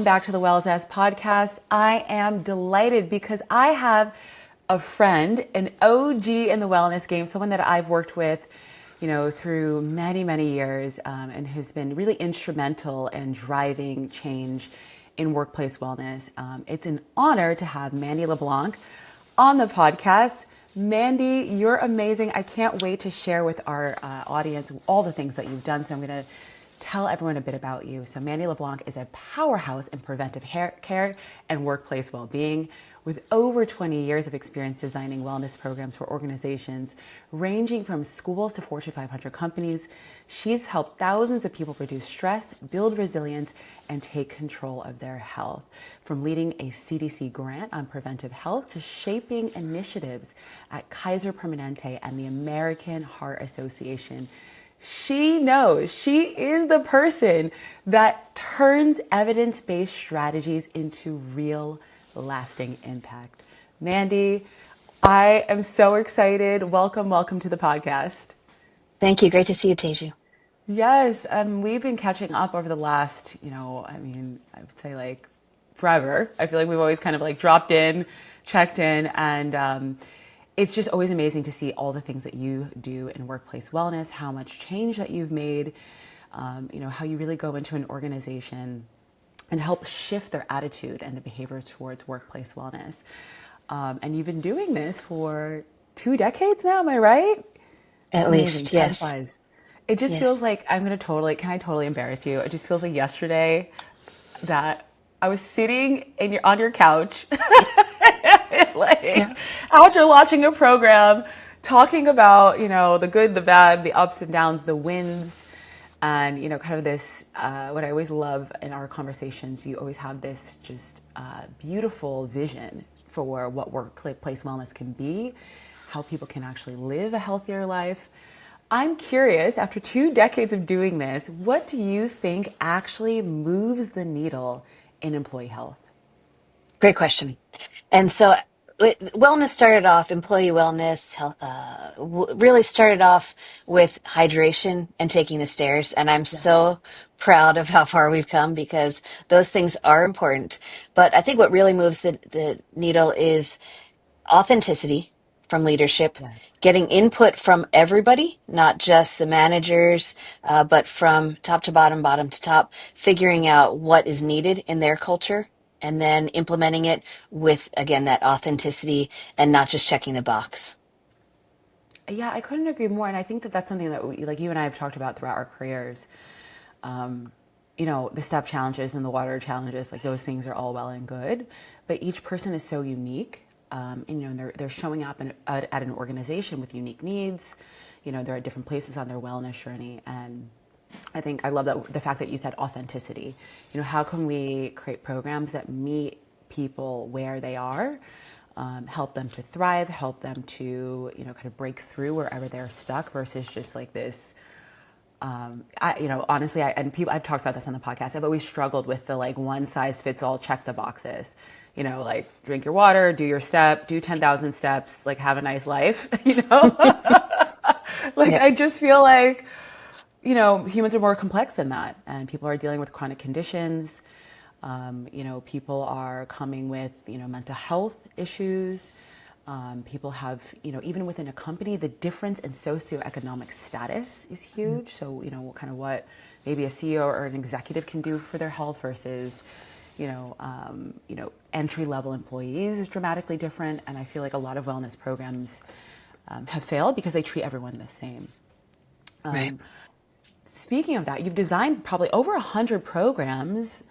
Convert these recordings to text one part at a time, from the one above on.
welcome back to the Wellzest podcast. I am delighted because I have a friend, an OG in the wellness game, someone that I've worked with, through many, many years, and who's been really instrumental in driving change in workplace wellness. It's an honor to have Mandy LeBlanc on the podcast. Mandy, you're amazing. I can't wait to share with our audience all the things that you've done. So I'm going to tell everyone a bit about you. So Mandy LeBlanc is a powerhouse in preventive care and workplace well-being. With over 20 years of experience designing wellness programs for organizations ranging from schools to Fortune 500 companies, she's helped thousands of people reduce stress, build resilience, and take control of their health. From leading a CDC grant on preventive health to shaping initiatives at Kaiser Permanente and the American Heart Association, she knows she is the person that turns evidence-based strategies into real lasting impact. Mandy, I am so excited. Welcome to the podcast. Thank you. Great to see you, Teju. Yes, we've been catching up over the last, I would say like forever. I feel like we've always kind of like dropped in, checked in, and it's just always amazing to see all the things that you do in workplace wellness, how much change that you've made, how you really go into an organization and help shift their attitude and the behavior towards workplace wellness. And you've been doing this for 2 decades now, am I right? It's At amazing. least, Time yes. flies. It just feels Yes. like can I totally embarrass you? It just feels like yesterday that I was sitting on your couch, like Yeah. after watching a program, talking about, the good, the bad, the ups and downs, the wins, and, kind of this, what I always love in our conversations, you always have this just beautiful vision for what workplace wellness can be, how people can actually live a healthier life. I'm curious, after 2 decades of doing this, what do you think actually moves the needle in employee health? Great question. And so wellness started off, employee wellness, health, really started off with hydration and taking the stairs. And I'm Yeah, so proud of how far we've come because those things are important. But I think what really moves the needle is authenticity from leadership, yeah. getting input from everybody, not just the managers, but from top to bottom, bottom to top, figuring out what is needed in their culture and then implementing it with, again, that authenticity and not just checking the box. Yeah, I couldn't agree more. And I think that that's something that like you and I have talked about throughout our careers. The step challenges and the water challenges, like those things are all well and good, but each person is so unique. And they're showing up at an organization with unique needs. They're at different places on their wellness journey. And I think I love that the fact that you said authenticity. How can we create programs that meet people where they are, help them to thrive, help them to, kind of break through wherever they're stuck versus just like this. Honestly, I've talked about this on the podcast. I've always struggled with the like one size fits all, check the boxes. Like drink your water, do your step, do 10,000 steps, like have a nice life. Like Yep. I just feel like humans are more complex than that, and people are dealing with chronic conditions. People are coming with mental health issues. People have, even within a company, the difference in socioeconomic status is huge. So, kind of what maybe a CEO or an executive can do for their health versus, entry level employees is dramatically different. And I feel like a lot of wellness programs have failed because they treat everyone the same. Right. Speaking of that, you've designed probably over 100 programs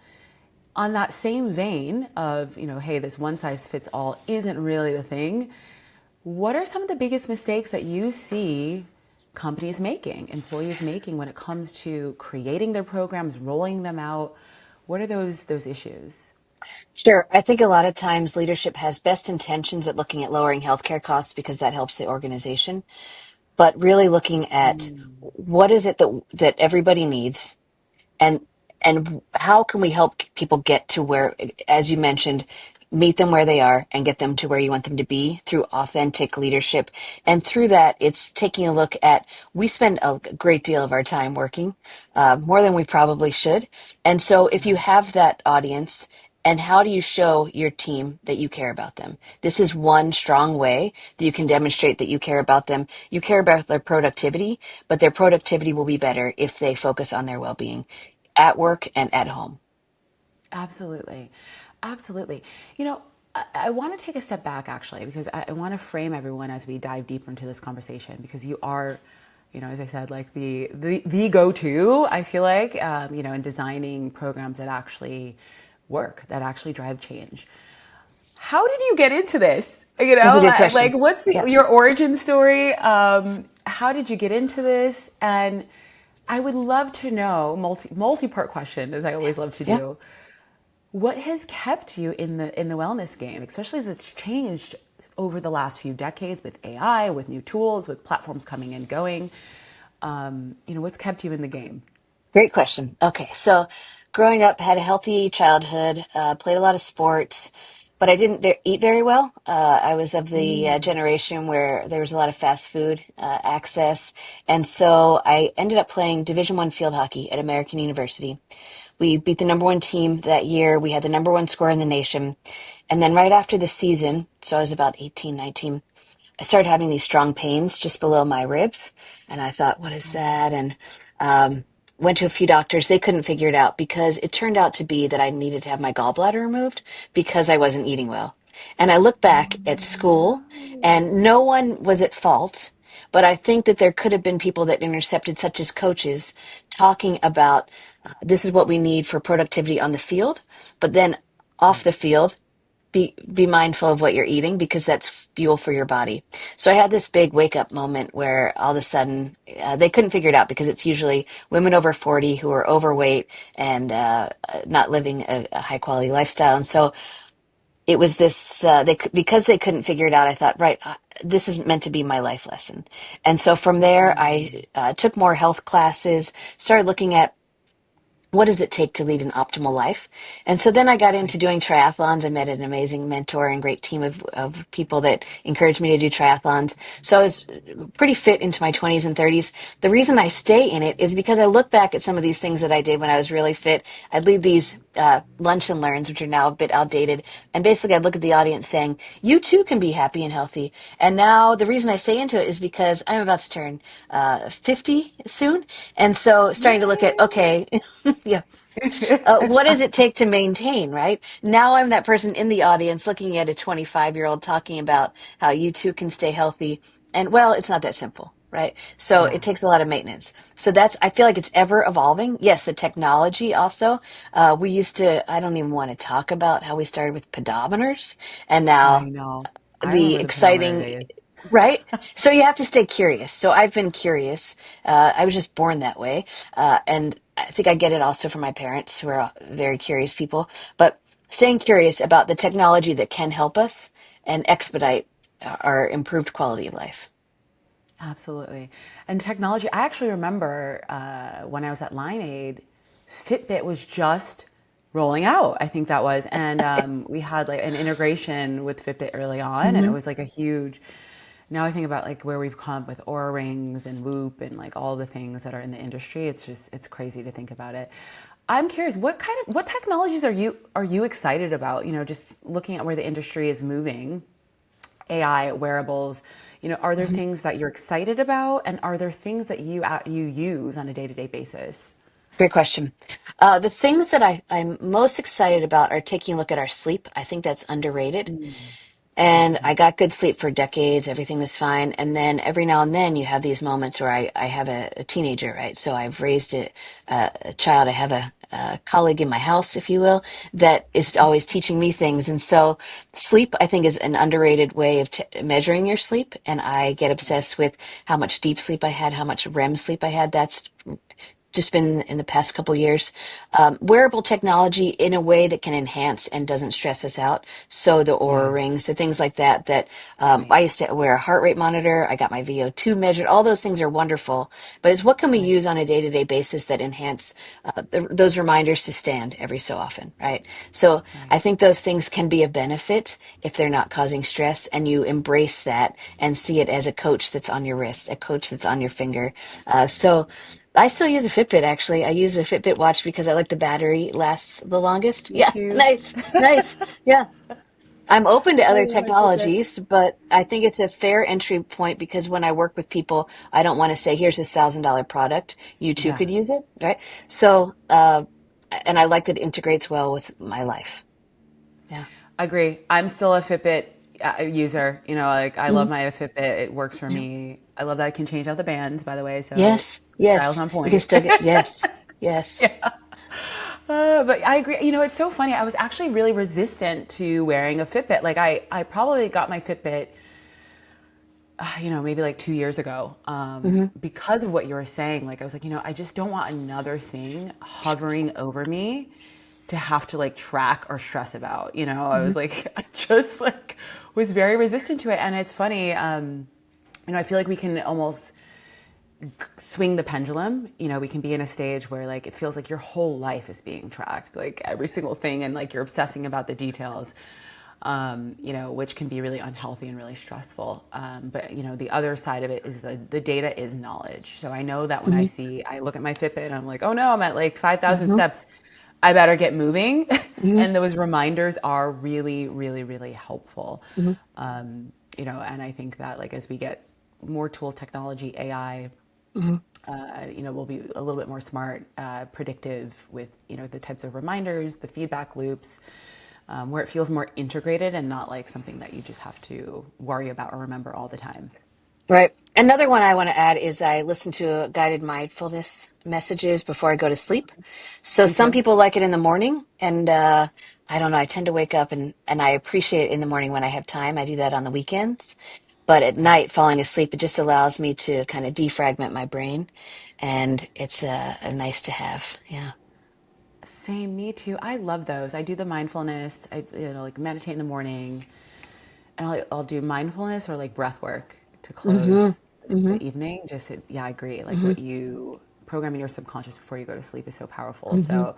on that same vein of, hey, this one size fits all isn't really the thing. What are some of the biggest mistakes that you see companies making, employees making when it comes to creating their programs, rolling them out? What are those issues? Sure. I think a lot of times leadership has best intentions at looking at lowering healthcare costs because that helps the organization, but really looking at what is it that everybody needs and how can we help people get to where, as you mentioned, meet them where they are and get them to where you want them to be through authentic leadership. And through that, it's taking a look at, we spend a great deal of our time working, more than we probably should. And so if you have that audience, and how do you show your team that you care about them? This is one strong way that you can demonstrate that you care about them. You care about their productivity, but their productivity will be better if they focus on their well-being at work and at home. Absolutely. Absolutely. I want to take a step back actually, because I want to frame everyone as we dive deeper into this conversation, because you are, as I said, like the go-to, I feel like, in designing programs that actually work, that actually drive change. How did you get into this? That's a good Like question. what's Yeah. your origin story? How did you get into this? And I would love to know, multi-part question, as I always love to Yeah. do. What has kept you in the wellness game, especially as it's changed over the last few decades with AI, with new tools, with platforms coming and going? What's kept you in the game? Great question. Okay, so growing up, had a healthy childhood, played a lot of sports, but I didn't eat very well. I was of the generation where there was a lot of fast food access, and so I ended up playing Division One field hockey at American University. We beat the number one team that year. We had the number one score in the nation, and then right after the season, so I was about 18, 19. I started having these strong pains just below my ribs. And I thought, what is that? And um, went to a few doctors. They couldn't figure it out because it turned out to be that I needed to have my gallbladder removed because I wasn't eating well. And I look back at school and no one was at fault. But I think that there could have been people that intercepted, such as coaches, talking about this is what we need for productivity on the field. But then off the field, be mindful of what you're eating because that's fuel for your body. So I had this big wake up moment where all of a sudden they couldn't figure it out because it's usually women over 40 who are overweight and not living a high quality lifestyle. And so it was this because they couldn't figure it out. I thought, right, this is meant to be my life lesson. And so from there, I took more health classes, started looking at what does it take to lead an optimal life? And so then I got into doing triathlons. I met an amazing mentor and great team of people that encouraged me to do triathlons. So I was pretty fit into my 20s and 30s. The reason I stay in it is because I look back at some of these things that I did when I was really fit. I'd lead these lunch and learns, which are now a bit outdated. And basically I'd look at the audience saying, you too can be happy and healthy. And now the reason I stay into it is because I'm about to turn 50 soon. And so starting to look at, okay, yeah. What does it take to maintain, right? Now I'm that person in the audience looking at a 25-year-old talking about how you too can stay healthy. And well, it's not that simple, right? So it Yeah. takes a lot of maintenance. So I feel like it's ever evolving. Yes, the technology also. We used to, I don't even want to talk about how we started with pedometers and I now know. I the remember the pedometer exciting, days. right? So you have to stay curious. So I've been curious. I was just born that way. And I think I get it also from my parents who are very curious people. But staying curious about the technology that can help us and expedite our improved quality of life. Absolutely. And technology, I actually remember when I was at Limeade, Fitbit was just rolling out, I think that was. And we had like an integration with Fitbit early on, and it Hmm. was like a huge. Now I think about like where we've come with Aura Rings and Whoop and like all the things that are in the industry. It's crazy to think about it. I'm curious, what technologies are you excited about? Just looking at where the industry is moving. AI, wearables, are there things that you're excited about, and are there things that you use on a day-to-day basis? Great question. The things that I'm most excited about are taking a look at our sleep. I think that's underrated. And I got good sleep for decades. Everything was fine. And then every now and then you have these moments where I have a teenager, right? So I've raised a child. I have a colleague in my house, if you will, that is always teaching me things. And so sleep, I think, is an underrated way of measuring your sleep. And I get obsessed with how much deep sleep I had, how much REM sleep I had. That's just been in the past couple years. Wearable technology in a way that can enhance and doesn't stress us out. So the Aura rings, the Yes. things like that, I Right. used to wear a heart rate monitor. I got my VO2 measured. All those things are wonderful. But it's what can we Right. use on a day-to-day basis that enhance those reminders to stand every so often, right? So I Right. think those things can be a benefit if they're not causing stress and you embrace that and see it as a coach that's on your wrist, a coach that's on your finger. So I still use a Fitbit actually. I use a Fitbit watch because I like the battery lasts the longest. Me Yeah, too. nice, nice. Yeah. I'm open to I other love my Fitbit. technologies, but I think it's a fair entry point because when I work with people, I don't want to say, here's this $1,000 product. You too Yeah. could use it, right? So, and I like that it integrates well with my life. Yeah. Agree. I'm still a Fitbit user. Like I love Mhm. my Fitbit. It works for Yeah. me. I love that I can change out the bands, by the way. So Yes. dials Yes. on You can point. still get, yes. Yes. But I agree. It's so funny. I was actually really resistant to wearing a Fitbit. Like I probably got my Fitbit, maybe like 2 years ago, Hmm. because of what you were saying. Like I was like, I just don't want another thing hovering over me to have to like track or stress about. I Hmm. was like, I just like was very resistant to it. And it's funny, I feel like we can almost swing the pendulum. We can be in a stage where like it feels like your whole life is being tracked, like every single thing, and like you're obsessing about the details, which can be really unhealthy and really stressful. But the other side of it is the data is knowledge. So I know that when Hmm. I look at my Fitbit and I'm like, oh no, I'm at like 5,000 Hmm. steps. I better get moving. Hmm. And those reminders are really, really, really helpful. Hmm. And I think that like as we get more tools, technology, AI, Hmm. we'll be a little bit more smart, predictive with, the types of reminders, the feedback loops, where it feels more integrated and not like something that you just have to worry about or remember all the time. Right. Another one I want to add is I listen to guided mindfulness messages before I go to sleep. So Me some too. people like it in the morning, and I don't know. I tend to wake up and I appreciate it in the morning when I have time. I do that on the weekends, but at Right. night, falling asleep, it just allows me to kind of defragment my brain, and it's a nice to have. Yeah. Same, me too. I love those. I do the mindfulness. I, like meditate in the morning, and I'll do mindfulness or like breath work to Hmm. close Hmm. the evening. Yeah, I agree. Like Hmm. what you programming your subconscious before you go to sleep is so powerful. Hmm. So,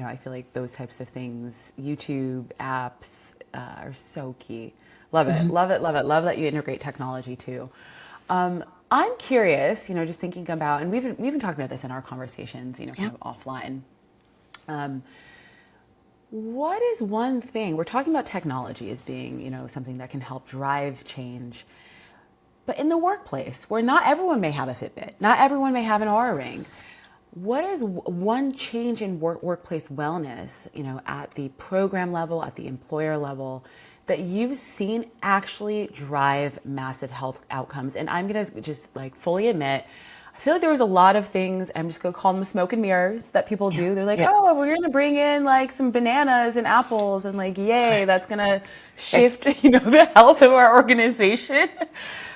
I feel like those types of things, YouTube apps, are so key. Love it, Hmm. love it, love it. Love that you integrate technology too. I'm curious, just thinking about, and we've been talking about this in our conversations, Yeah. kind of offline. Um, what is one thing we're talking about technology as being, something that can help drive change, but in the workplace where not everyone may have a Fitbit, not everyone may have an Aura ring. What is one change in workplace wellness, at the program level, at the employer level, that you've seen actually drive massive health outcomes? And I'm gonna just like fully admit, I feel like there was a lot of things, I'm just gonna call them smoke and mirrors, that people Yeah. do. They're like, Yeah. oh, we're gonna bring in like some bananas and apples and like, yay, that's gonna shift, the health of our organization.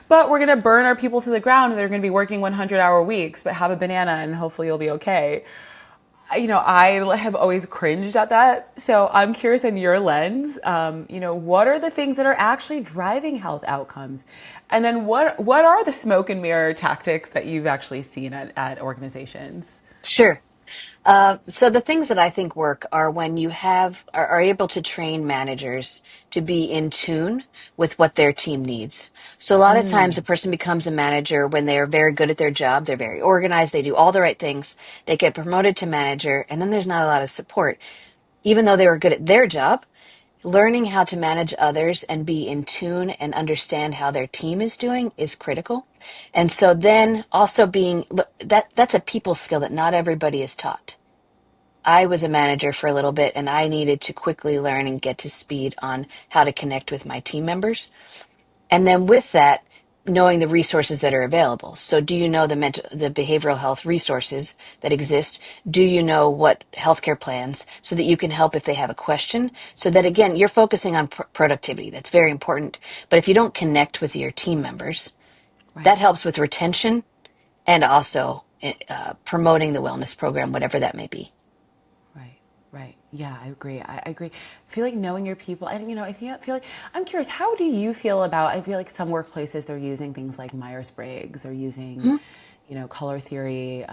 But we're gonna burn our people to the ground and they're gonna be working 100-hour weeks, but have a banana and hopefully you'll be okay. I have always cringed at that. So I'm curious in your lens, what are the things that are actually driving health outcomes? And then what are the smoke and mirror tactics that you've actually seen at organizations? Sure. So the things that I think work are when you are able to train managers to be in tune with what their team needs. So a lot of times a person becomes a manager when they are very good at their job, they're very organized, they do all the right things, they get promoted to manager, and then there's not a lot of support. Even though they were good at their job, learning how to manage others and be in tune and understand how their team is doing is critical. And so then also that's a people skill that not everybody is taught. I was a manager for a little bit and I needed to quickly learn and get to speed on how to connect with my team members. And then with that, knowing the resources that are available. So do you know the behavioral health resources that exist? Do you know what healthcare plans so that you can help if they have a question? So that again, you're focusing on productivity. That's very important. But if you don't connect with your team members, that Right. helps with retention and also promoting the wellness program, whatever that may be. Right, right. Yeah, I agree. I agree. I feel like knowing your people, and I feel like I'm curious. How do you feel about? I feel like some workplaces they're using things like Myers-Briggs, or using, Mhm. color theory,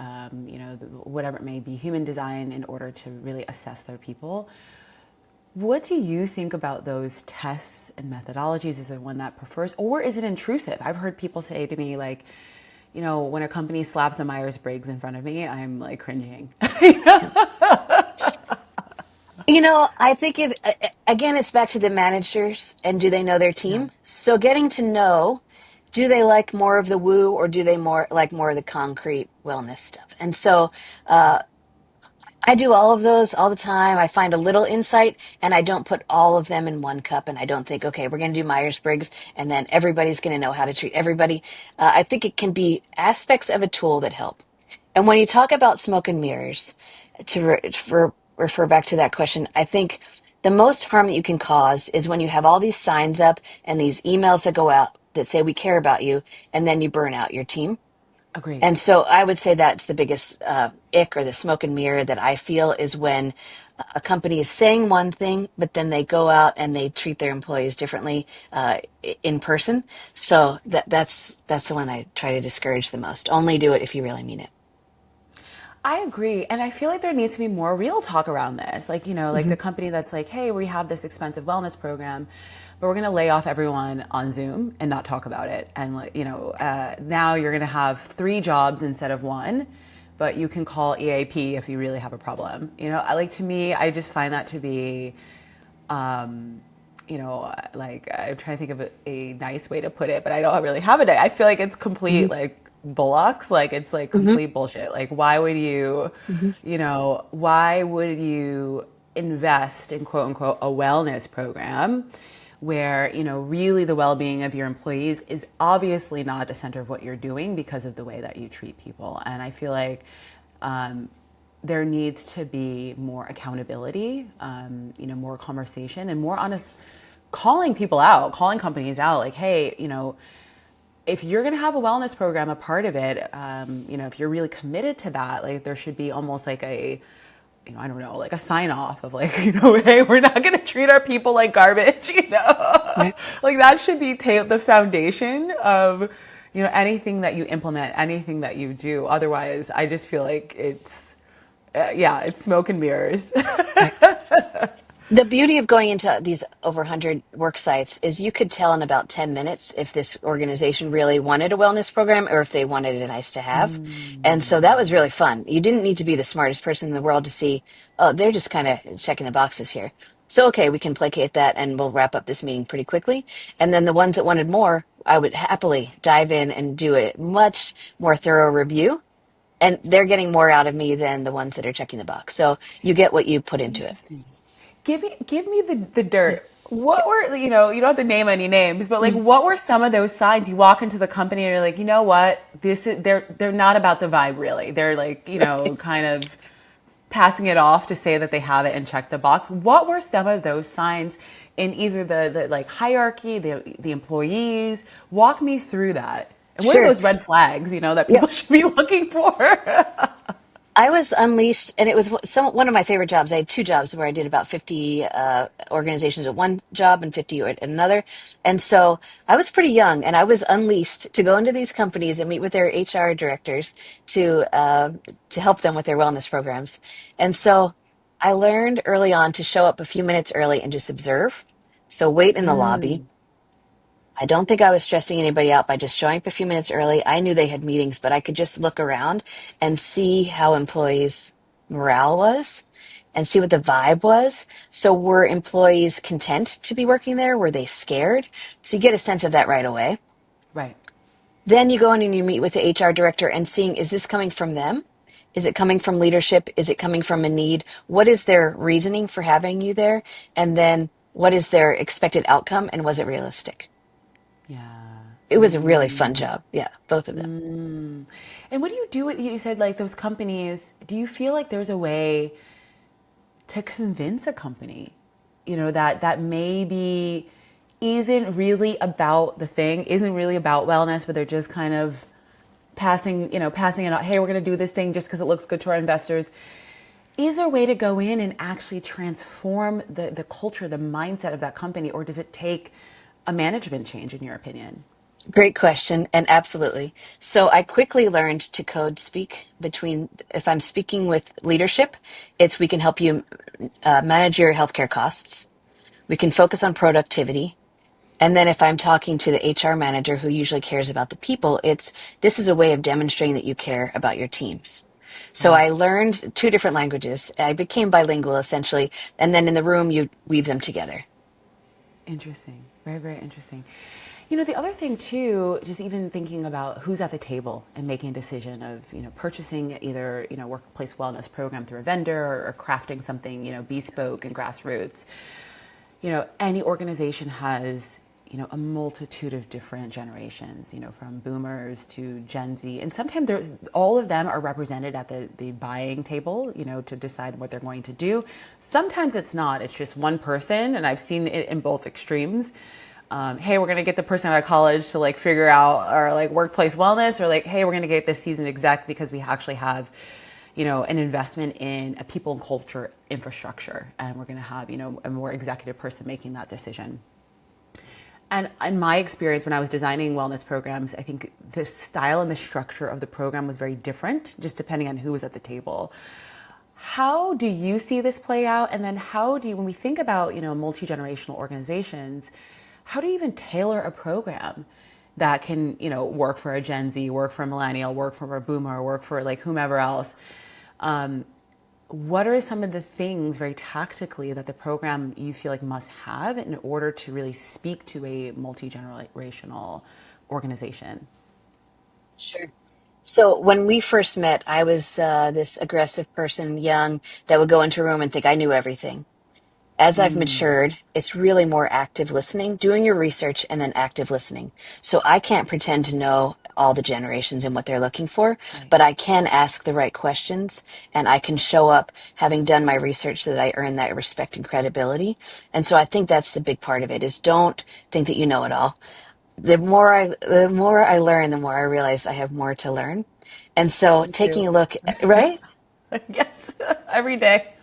whatever it may be, human design, in order to really assess their people. What do you think about those tests and methodologies? Is there one that prefers, or is it intrusive? I've heard people say to me, like, when a company slaps a Myers-Briggs in front of me, I'm like cringing. I think if again, it's back to the managers and do they know their Yeah, team? So getting to know, do they like more of the woo or do they more of the concrete wellness stuff? And so I do all of those all the time. I find a little insight and I don't put all of them in one cup. And I don't think, okay, we're going to do Myers-Briggs and then everybody's going to know how to treat everybody. I think it can be aspects of a tool that help. And when you talk about smoke and mirrors, refer back to that question, I think the most harm that you can cause is when you have all these signs up and these emails that go out that say we care about you, and then you burn out your team. agreed. And so I would say that's the biggest ick or the smoke and mirror that I feel is when a company is saying one thing, but then they go out and they treat their employees differently in person. So that's the one I try to discourage the most. Only do it if you really mean it. I agree. And I feel like there needs to be more real talk around this. Like, like Hmm. the company that's like, hey, we have this expensive wellness program, but we're going to lay off everyone on Zoom and not talk about it. And, like, now you're going to have 3 jobs instead of one, but you can call EAP if you really have a problem. To me, I just find that to be, like, I'm trying to think of a nice way to put it, but I don't really have it. I feel like it's complete, Hmm. like, bullocks. Like, it's like Hmm. complete bullshit. Like, why would you invest in, quote unquote, a wellness program where, really the well-being of your employees is obviously not at the center of what you're doing because of the way that you treat people. And I feel like, there needs to be more accountability, more conversation, and more honest calling people out, calling companies out. Like, hey, if you're going to have a wellness program, a part of it, if you're really committed to that, like, there should be almost like I don't know, like a sign off of, like, hey, we're not going to treat our people like garbage, Right. like that should be the foundation of, anything that you implement, anything that you do. Otherwise, I just feel like it's smoke and mirrors. Right. The beauty of going into these over 100 work sites is you could tell in about 10 minutes if this organization really wanted a wellness program or if they wanted a nice to have. And so that was really fun. You didn't need to be the smartest person in the world to see, oh, they're just kind of checking the boxes here. So, okay, we can placate that and we'll wrap up this meeting pretty quickly. And then the ones that wanted more, I would happily dive in and do a much more thorough review. And they're getting more out of me than the ones that are checking the box. So you get what you put into it. Interesting. Give me the dirt. What were, you don't have to name any names, but, like, what were some of those signs? You walk into the company and you're like, you know what? They're not about the vibe, really. They're like, kind of passing it off to say that they have it and check the box. What were some of those signs in either the like hierarchy, the employees? Walk me through that. And what are Sure. those red flags, that Yeah. people should be looking for? I was unleashed, and it was one of my favorite jobs. I had 2 jobs where I did about 50 organizations at one job and 50 at another. And so I was pretty young, and I was unleashed to go into these companies and meet with their HR directors to help them with their wellness programs. And so I learned early on to show up a few minutes early and just observe. So wait in the lobby. I don't think I was stressing anybody out by just showing up a few minutes early. I knew they had meetings, but I could just look around and see how employees' morale was and see what the vibe was. So were employees content to be working there? Were they scared? So you get a sense of that right away. Right. Then you go in and you meet with the HR director and seeing, is this coming from them? Is it coming from leadership? Is it coming from a need? What is their reasoning for having you there? And then what is their expected outcome and was it realistic? Yeah. It was a really fun job. Yeah, both of them. And what do you do with, you said, like, those companies? Do you feel like there's a way to convince a company, that maybe isn't really about the thing, isn't really about wellness, but they're just kind of passing it out. Hey, we're going to do this thing just because it looks good to our investors. Is there a way to go in and actually transform the culture, the mindset of that company, or does it take a management change, in your opinion? Great question, and absolutely. So I quickly learned to code speak between, if I'm speaking with leadership, it's we can help you manage your healthcare costs. We can focus on productivity. And then if I'm talking to the HR manager who usually cares about the people, it's this is a way of demonstrating that you care about your teams. So Right. I learned two different languages. I became bilingual essentially, and then in the room you weave them together. Interesting. Very, very interesting. The other thing too, just even thinking about who's at the table and making a decision of, purchasing either, workplace wellness program through a vendor or crafting something, bespoke and grassroots. Any organization has, a multitude of different generations, from boomers to Gen Z. And sometimes all of them are represented at the buying table, to decide what they're going to do. Sometimes it's not, it's just one person. And I've seen it in both extremes. Hey, we're going to get the person out of college to figure out our workplace wellness, or hey, we're going to get this seasoned exec because we actually have an investment in a people and culture infrastructure, and we're going to have a more executive person making that decision. And in my experience, when I was designing wellness programs, I think the style and the structure of the program was very different, just depending on who was at the table. How do you see this play out? And then when we think about, multi-generational organizations, how do you even tailor a program that can, work for a Gen Z, work for a millennial, work for a boomer, work for whomever else? What are some of the things very tactically that the program you feel must have in order to really speak to a multi-generational organization? Sure. So when we first met, I was this aggressive person, young, that would go into a room and think I knew everything. As I've matured, it's really more active listening, doing your research and then active listening. So I can't pretend to know all the generations and what they're looking for, Right. but I can ask the right questions and I can show up having done my research so that I earn that respect and credibility. And so I think that's the big part of it is don't think that you know it all. The more I learn, the more I realize I have more to learn. And so Me too. taking a look, right? Yes, every day.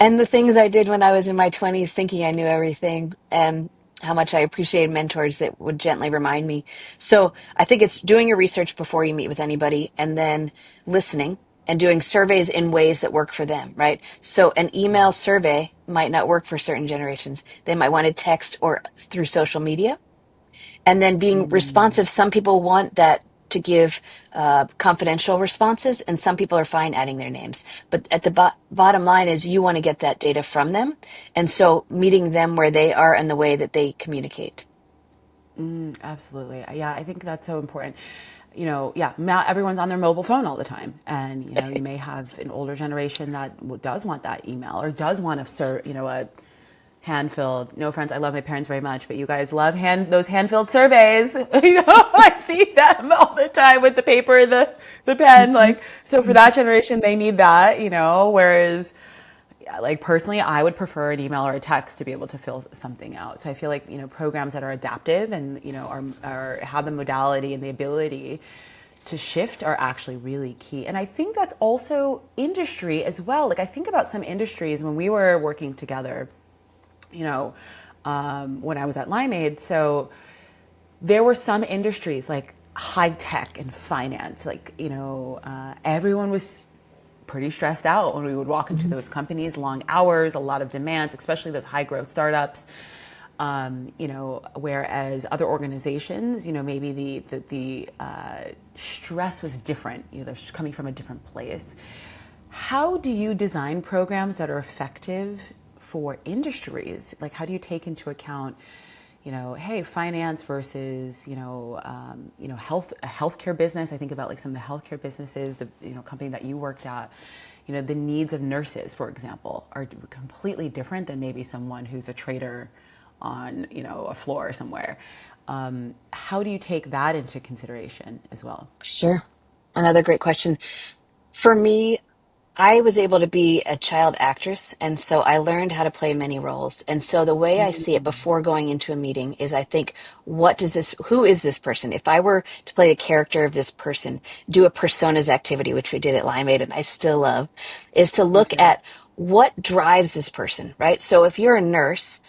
And the things I did when I was in my 20s, thinking I knew everything, and how much I appreciated mentors that would gently remind me. So I think it's doing your research before you meet with anybody and then listening and doing surveys in ways that work for them, right? So an email survey might not work for certain generations. They might want to text or through social media and then being responsive. Some people want that to give confidential responses, and some people are fine adding their names. But at the bottom line is you want to get that data from them, and so meeting them where they are and the way that they communicate. Absolutely. Yeah, I think that's so important. Yeah, not everyone's on their mobile phone all the time. And, you may have an older generation that does want that email or does want to serve, a hand filled. No offense, I love my parents very much, but you guys love those hand filled surveys. I see them all the time with the paper and the pen. So for that generation, they need that, whereas yeah, personally, I would prefer an email or a text to be able to fill something out. So I feel programs that are adaptive and are have the modality and the ability to shift are actually really key. And I think that's also industry as well. I think about some industries when we were working together, when I was at Limeade. So there were some industries like high tech and finance, everyone was pretty stressed out when we would walk into those companies, long hours, a lot of demands, especially those high growth startups. Whereas other organizations, maybe the stress was different. They're coming from a different place. How do you design programs that are effective for industries? How do you take into account, hey, finance versus, a healthcare business. I think about some of the healthcare businesses, the, company that you worked at, the needs of nurses, for example, are completely different than maybe someone who's a trader on, a floor somewhere. How do you take that into consideration as well? Sure. Another great question. For me, I was able to be a child actress, and so I learned how to play many roles. And so the way I see it Mm, before going into a meeting is I think, who is this person? If I were to play the character of this person, do a personas activity, which we did at Limeade and I still love, is to me look too. at what drives this person, right? So if you're a nurse,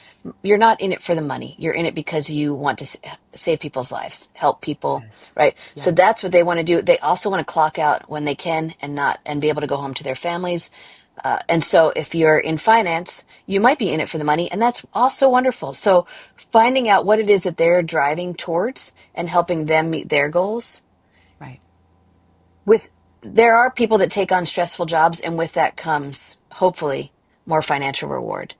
you're not in it for the money. You're in it because you want to save people's lives, help people, Yes. right? So Yes. that's what they want to do. They also want to clock out when they can and not and be able to go home to their families. And so if you're in finance, you might be in it for the money, and that's also wonderful. So finding out what it is that they're driving towards and helping them meet their goals Right. with there are people that take on stressful jobs, and with that comes hopefully more financial reward.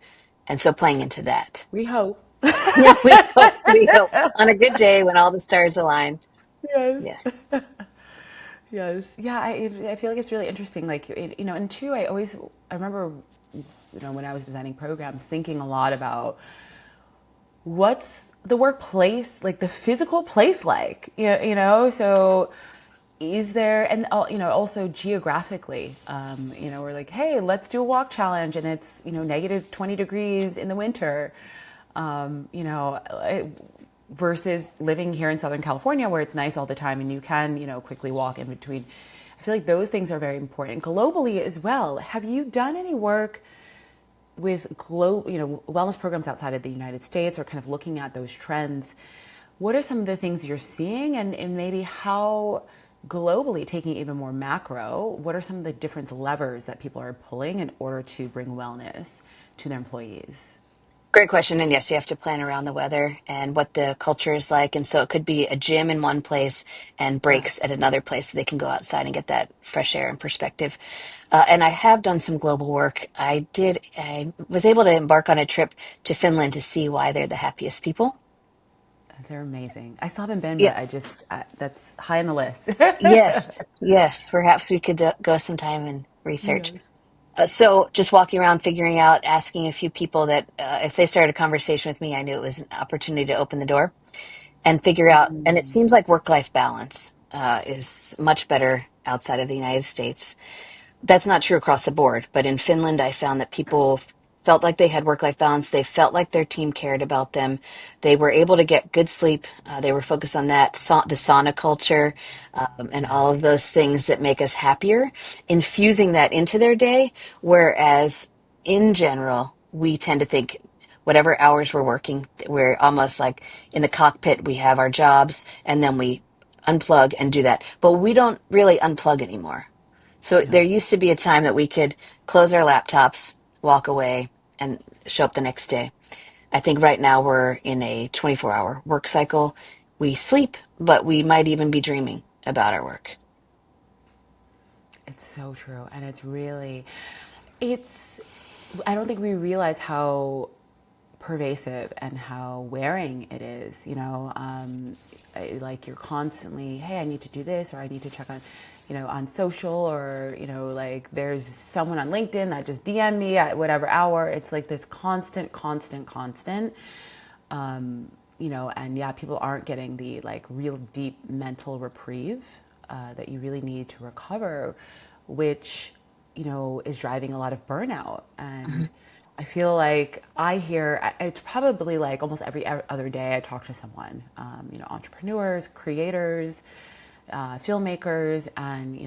And so playing into that. We hope. Yeah, we hope on a good day when all the stars align. Yes. Yes. Yes. Yeah, I feel like it's really interesting. Like, and two, I remember, when I was designing programs, thinking a lot about what's the workplace, like the physical place like, so is there, and also geographically, we're like, hey, let's do a walk challenge and it's, negative 20 degrees in the winter, um, you know, versus living here in Southern California where it's nice all the time and you can, quickly walk in between. I feel like those things are very important globally as well. Have you done any work with wellness programs outside of the United States, or kind of looking at those trends? What are some of the things you're seeing, and maybe how globally, taking even more macro, what are some of the different levers that people are pulling in order to bring wellness to their employees? Great question. And yes, you have to plan around the weather and what the culture is like. And so it could be a gym in one place and breaks Yes. at another place so they can go outside and get that fresh air and perspective. And I have done some global work. I was able to embark on a trip to Finland to see why they're the happiest people. They're amazing. I still haven't been, Yeah. but that's high on the list. Yes. Yes. Perhaps we could go sometime and research. Yes. So just walking around, figuring out, asking a few people that if they started a conversation with me, I knew it was an opportunity to open the door and figure out. And it seems like work-life balance is much better outside of the United States. That's not true across the board, but in Finland, I found that people felt like they had work-life balance. They felt like their team cared about them. They were able to get good sleep. They were focused on that, the sauna culture, and all of Yes. those things that make us happier, infusing that into their day. Whereas in general, we tend to think whatever hours we're working, we're almost like in the cockpit, we have our jobs and then we unplug and do that. But we don't really unplug anymore. So there No. used to be a time that we could close our laptops, walk away, and show up the next day. I think right now we're in a 24-hour work cycle. We sleep, but we might even be dreaming about our work. It's so true. And it's, I don't think we realize how pervasive and how wearing it is. Like you're constantly, hey, I need to do this, or I need to check on, on social, or, like there's someone on LinkedIn that just DM me at whatever hour. It's like this constant, constant, constant. And yeah, people aren't getting the like real deep mental reprieve that you really need to recover, which, is driving a lot of burnout. Mhm. And I feel like it's probably like almost every other day I talk to someone, entrepreneurs, creators, filmmakers, and,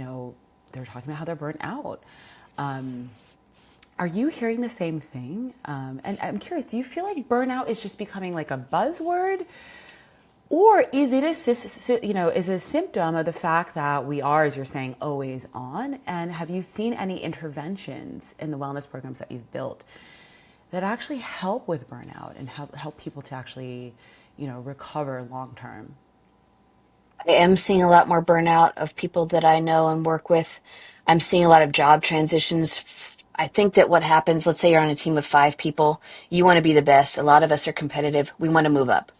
they're talking about how they're burnt out. Are you hearing the same thing? And I'm curious, do you feel like burnout is just becoming like a buzzword? Or is it is a symptom of the fact that we are, as you're saying, always on? And have you seen any interventions in the wellness programs that you've built that actually help with burnout and help people to actually, recover long term? I am seeing a lot more burnout of people that I know and work with. I'm seeing a lot of job transitions. I think that what happens, let's say you're on a team of 5 people, you want to be the best. A lot of us are competitive. We want to move up.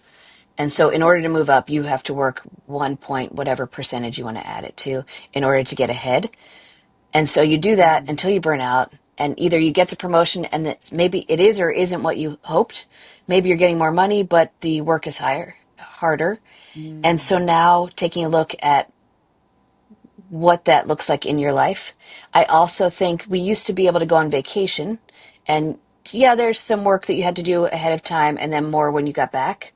And so in order to move up, you have to work 1 point, whatever percentage you want to add it to in order to get ahead. And so you do that until you burn out, and either you get the promotion and that maybe it is or isn't what you hoped. Maybe you're getting more money, but the work is harder. And so now taking a look at what that looks like in your life. I also think we used to be able to go on vacation, and yeah, there's some work that you had to do ahead of time and then more when you got back.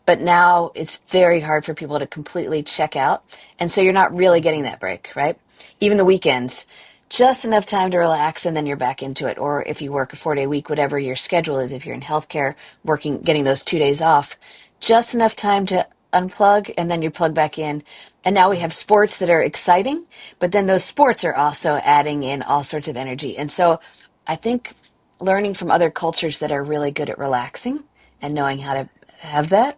But now it's very hard for people to completely check out. And so you're not really getting that break, right? Even the weekends, just enough time to relax and then you're back into it. Or if you work a 4-day week, whatever your schedule is, if you're in healthcare, working, getting those 2 days off, just enough time to unplug and then you plug back in. And now we Yeah. have sports that are exciting, but then those sports are also adding in all sorts of energy. And so I think learning from other cultures that are really good at relaxing and knowing how to Yes. have that.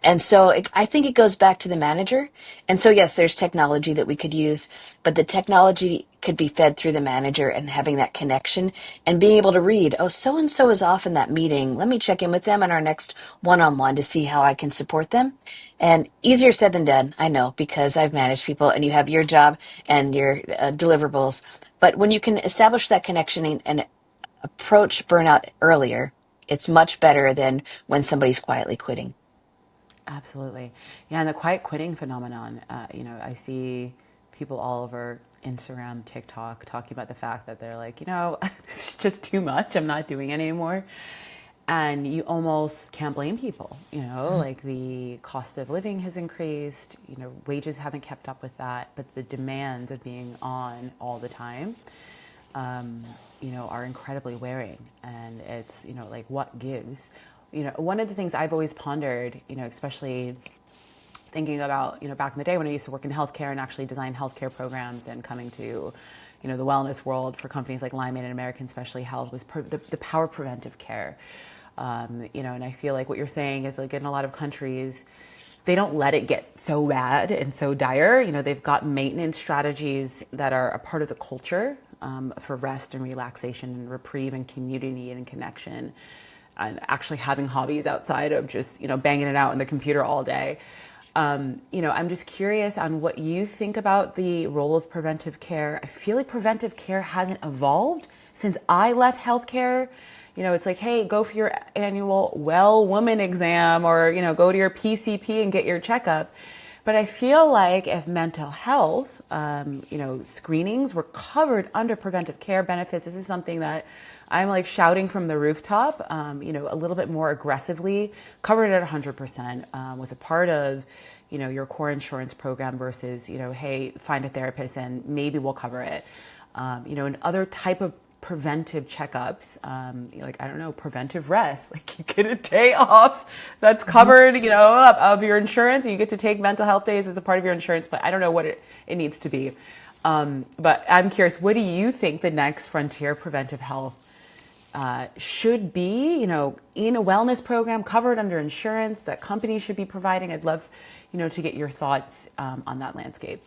And so I think it goes back to the manager. And so, yes, there's technology that we could use, but the technology could be fed through the manager and having that connection and being able to read, oh, so and so is off in that meeting. Let me check in with them on our next one on one to see how I can support them. And easier said than done, I know, because I've managed people and you have your job and your deliverables. But when you can establish that connection and approach burnout earlier, it's much better than when somebody's quietly quitting. Absolutely. Yeah, and the quiet quitting phenomenon, I see people all over Instagram, TikTok talking about the fact that they're like, it's just too much. I'm not doing it anymore. And you almost can't blame people, like the cost of living has increased, wages haven't kept up with that, but the demands of being on all the time, are incredibly wearing. And it's, like what gives? One of the things I've always pondered, especially thinking about, back in the day when I used to work in healthcare and actually design healthcare programs and coming to, the wellness world for companies like Lyman and American Specialty Health was the power of preventive care. And I feel like what you're saying is like in a lot of countries, they don't let it get so bad and so dire. They've got maintenance strategies that are a part of the culture for rest and relaxation and reprieve and community and connection and actually having hobbies outside of just, banging it out on the computer all day. I'm just curious on what you think about the role of preventive care. I feel like preventive care hasn't evolved since I left healthcare. It's like, hey, go for your annual well woman exam or, go to your PCP and get your checkup. But I feel like if mental health, screenings were covered under preventive care benefits, this is something that I'm like shouting from the rooftop, a little bit more aggressively, covered at 100%, was a part of, your core insurance program versus, hey, find a therapist and maybe we'll cover it. And other type of preventive checkups, like, I don't know, preventive rest, like you get a day off that's covered, of your insurance, and you get to take mental health days as a part of your insurance, but I don't know what it needs to be. But I'm curious, what do you think the next frontier of preventive health should be, in a wellness program covered under insurance that companies should be providing? I'd love, to get your thoughts on that landscape.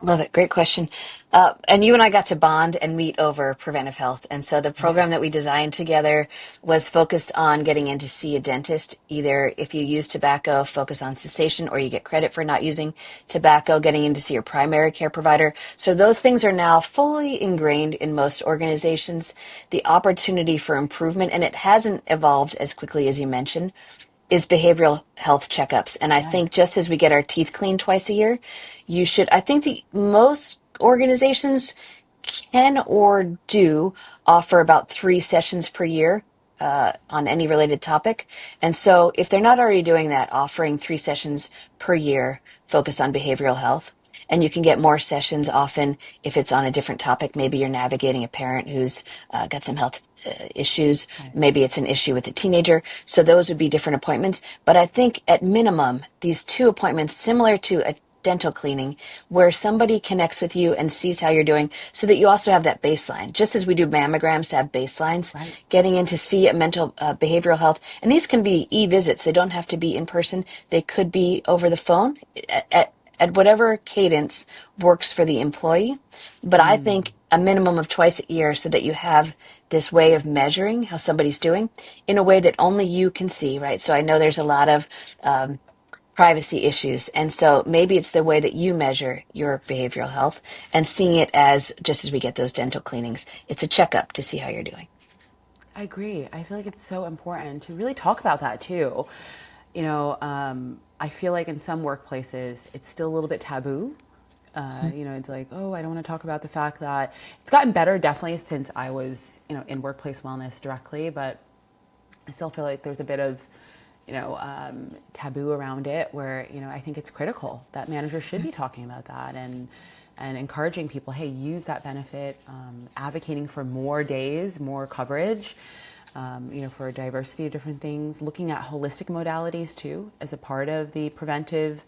Love it. Great question. And you and I got to bond and meet over preventive health. And so the Yeah. program that we designed together was focused on getting in to see a dentist. Either if you use tobacco, focus on cessation, or you get credit for not using tobacco, getting in to see your primary care provider. So those things are now fully ingrained in most organizations. The opportunity for improvement, and it hasn't evolved as quickly as you mentioned, is behavioral health checkups. And I think Yes. just as we get our teeth cleaned twice a year, I think the most organizations can or do offer about 3 sessions per year on any related topic. And so if they're not already doing that, offering 3 sessions per year focused on behavioral health. And you can get more sessions often if it's on a different topic. Maybe you're navigating a parent who's got some health issues. Right. Maybe it's an issue with a teenager. So those would be different appointments. But I think at minimum, these 2 appointments, similar to a dental cleaning, where somebody connects with you and sees how you're doing so that you also have that baseline. Just as we do mammograms to have baselines, Right. getting in to see a mental behavioral health. And these can be e-visits. They don't have to be in person. They could be over the phone at whatever cadence works for the employee. But I think a minimum of twice a year so that you have this way of measuring how somebody's doing in a way that only you can see, right? So I know there's a lot of privacy issues. And so maybe it's the way that you measure your behavioral health and seeing it as just as we get those dental cleanings, it's a checkup to see how you're doing. I agree. I feel like it's so important to really talk about that too. I feel like in some workplaces, it's still a little bit taboo It's like, oh, I don't want to talk about the fact that it's gotten better definitely since I was, in workplace wellness directly, but I still feel like there's a bit of, taboo around it where, I think it's critical that managers should be talking about that and encouraging people, hey, use that benefit, advocating for more days, more coverage, for a diversity of different things, looking at holistic modalities too as a part of the preventive,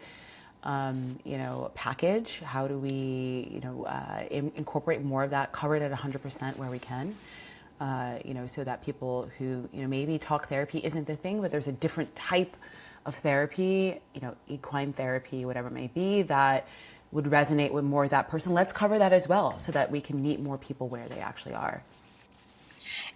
package. How do we, incorporate more of that, cover it at 100% where we can, so that people who, maybe talk therapy isn't the thing, but there's a different type of therapy, equine therapy, whatever it may be, that would resonate with more of that person. Let's cover that as well so that we can meet more people where they actually are.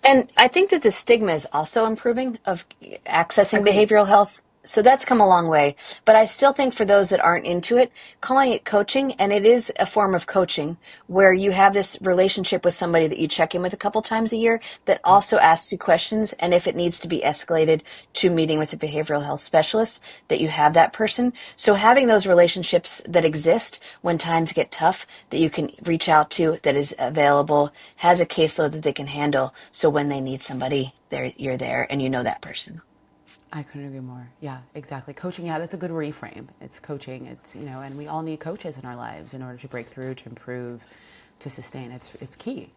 And I think that the stigma is also improving of accessing Agreed. behavioral health. So that's come a long way. But I still think for those that aren't into it, calling it coaching, and it is a form of coaching where you have this relationship with somebody that you check in with a couple times a year that Yeah. also asks you questions. And if it needs to be escalated to meeting with a behavioral health specialist, that you have that person. So having those relationships that exist when times get tough, that you can reach out to, that is available, has a caseload that they can handle. So when they need somebody, you're there and you know that person. I couldn't agree more. Yeah, exactly. Coaching, yeah, that's a good reframe. It's coaching. It's, and we all need coaches in our lives in order to break through, to improve, to sustain. It's key.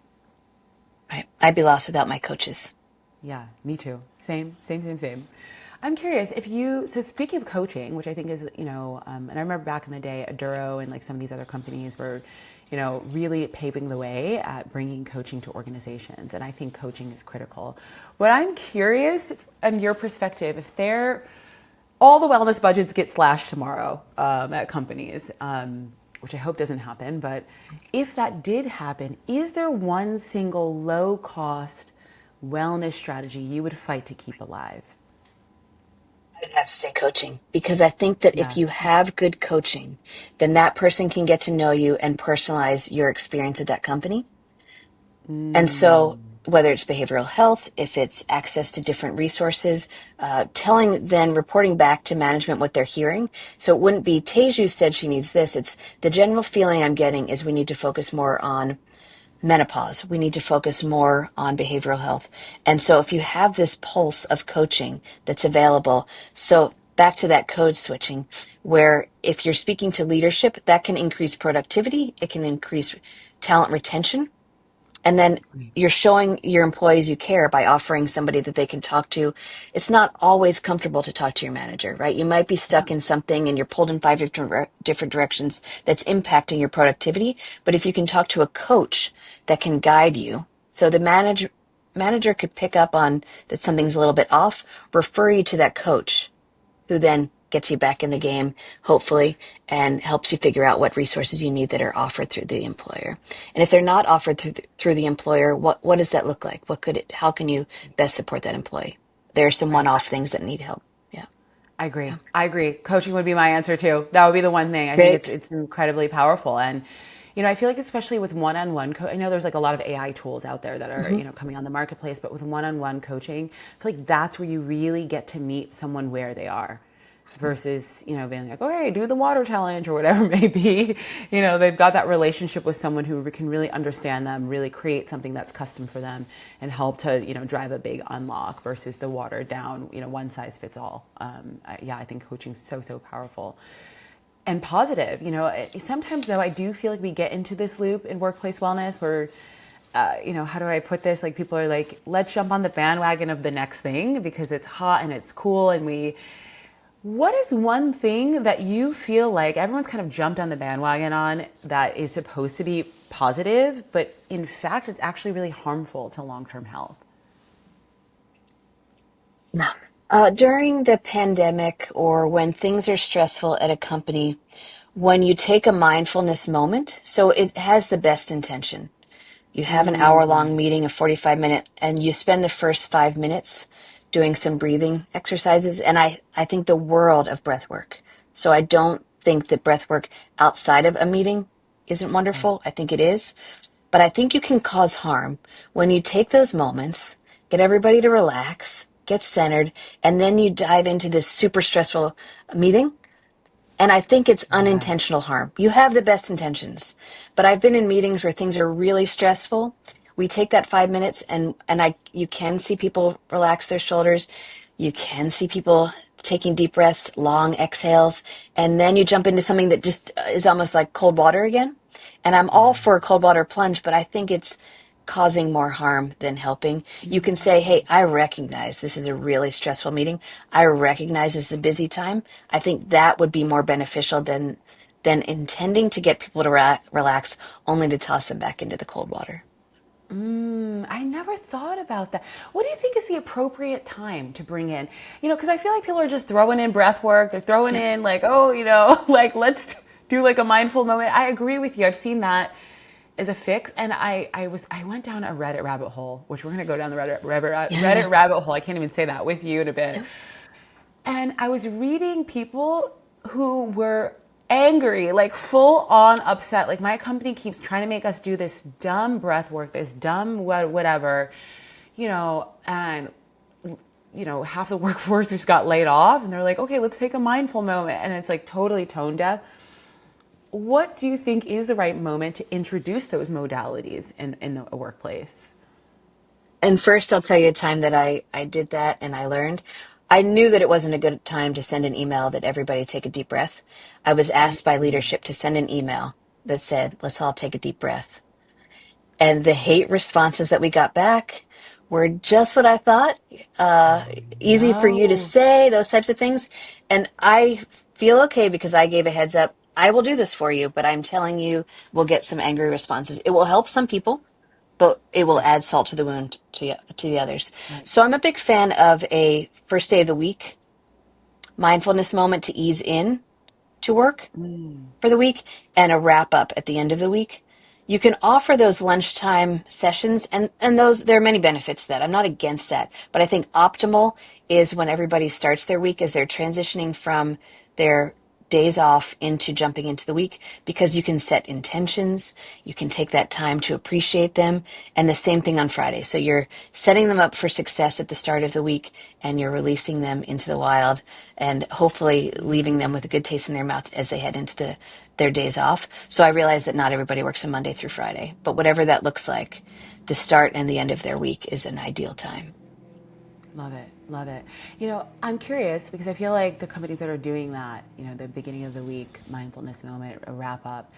I'd be lost without my coaches. Yeah, me too. Same, same, same, same. I'm curious if so speaking of coaching, which I think is, and I remember back in the day, Aduro and like some of these other companies were, really paving the way at bringing coaching to organizations. And I think coaching is critical. What I'm curious, on your perspective, if all the wellness budgets get slashed tomorrow at companies, which I hope doesn't happen, but if that did happen, is there one single low cost wellness strategy you would fight to keep alive? I'd have to say coaching because I think that if Yeah. you have good coaching, then that person can get to know you and personalize your experience at that company. And so, whether it's behavioral health, if it's access to different resources, reporting back to management what they're hearing. So it wouldn't be Teju said she needs this. It's the general feeling I'm getting is we need to focus more on menopause. We need to focus more on behavioral health. And so if you have this pulse of coaching that's available, so back to that code switching, where if you're speaking to leadership, that can increase productivity, it can increase talent retention, and then you're showing your employees you care by offering somebody that they can talk to. It's not always comfortable to talk to your manager, right? You might be stuck in something and you're pulled in five different directions that's impacting your productivity. But if you can talk to a coach that can guide you, so the manager could pick up on that something's a little bit off, refer you to that coach who then gets you back in the game, hopefully, and helps you figure out what resources you need that are offered through the employer. And if they're not offered through the employer, what does that look like? How can you best support that employee? There are some Right. one-off things that need help. Yeah. I agree. Yeah. I agree. Coaching would be my answer too. That would be the one thing. I think it's Great. it's incredibly powerful. And I feel like especially with one-on-one I know there's like a lot of AI tools out there that are, Mm-hmm. coming on the marketplace, but with one-on-one coaching, I feel like that's where you really get to meet someone where they are versus, being like, okay, do the water challenge or whatever it may be. They've got that relationship with someone who can really understand them, really create something that's custom for them and help to, drive a big unlock versus the watered down, one size fits all. I think coaching is so, so powerful and positive. Sometimes though, I do feel like we get into this loop in workplace wellness where, how do I put this? Like people are like, let's jump on the bandwagon of the next thing because it's hot and it's cool and what is one thing that you feel like everyone's kind of jumped on the bandwagon on that is supposed to be positive, but in fact, it's actually really harmful to long-term health? Yeah. During the pandemic or when things are stressful at a company, when you take a mindfulness moment, so it has the best intention. You have an hour long meeting, a 45-minute, and you spend the first 5 minutes doing some breathing exercises. And I think the world of breath work. So I don't think that breath work outside of a meeting isn't Right. wonderful. I think it is. But I think you can cause harm when you take those moments, get everybody to relax, get centered, and then you dive into this super stressful meeting And I think it's Yes. unintentional harm. You have the best intentions, but I've been in meetings where things are really stressful. We take that 5 minutes and you can see people relax their shoulders. You can see people taking deep breaths, long exhales, and then you jump into something that just is almost like cold water again. And I'm all Yeah. for a cold water plunge, but I think it's causing more harm than helping. You can say, hey, I recognize this is a really stressful meeting. I recognize this is a busy time. I think that would be more beneficial than intending to get people to relax only to toss them back into the cold water. I never thought about that. What do you think is the appropriate time to bring in? Because I feel like people are just throwing in breath work. They're throwing in like, oh, like let's do like a mindful moment. I agree with you. I've seen that as a fix, and I went down a Reddit rabbit hole, which we're gonna go down the Yeah, yeah. Reddit rabbit hole. I can't even say that with you in a bit. Yeah. And I was reading people who were angry, like full on upset. Like, my company keeps trying to make us do this dumb breath work, this dumb whatever, and half the workforce just got laid off, and they're like, okay, let's take a mindful moment. And it's like totally tone deaf. What do you think is the right moment to introduce those modalities in the workplace? And first, I'll tell you a time that I did that and I learned. I knew that it wasn't a good time to send an email that everybody take a deep breath. I was asked by leadership to send an email that said, let's all take a deep breath. And the hate responses that we got back were just what I thought. Uh, Oh, Easy for you to no. say, those types of things. And I feel okay because I gave a heads up. I will do this for you, but I'm telling you, we'll get some angry responses. It will help some people, but it will Right, add salt to the wound to the others. right. So I'm a big fan of a first day of the week mindfulness moment to ease in to work for the week and a wrap up at the end of the week. You can offer those lunchtime sessions and those there are many benefits to that. I'm not against that, but I think optimal is when everybody starts their week as they're transitioning from their days off into jumping into the week because you can set intentions, you can take that time to appreciate them, and the same thing on Friday. So you're setting them up for success at the start of the week and you're releasing them into the wild and hopefully leaving them with a good taste in their mouth as they head into their days off. So I realize that not everybody works on Monday through Friday, but whatever that looks like, the start and the end of their week is an ideal time. Love it. Love it. I'm curious because I feel like the companies that are doing that, the beginning of the week mindfulness moment, a wrap up,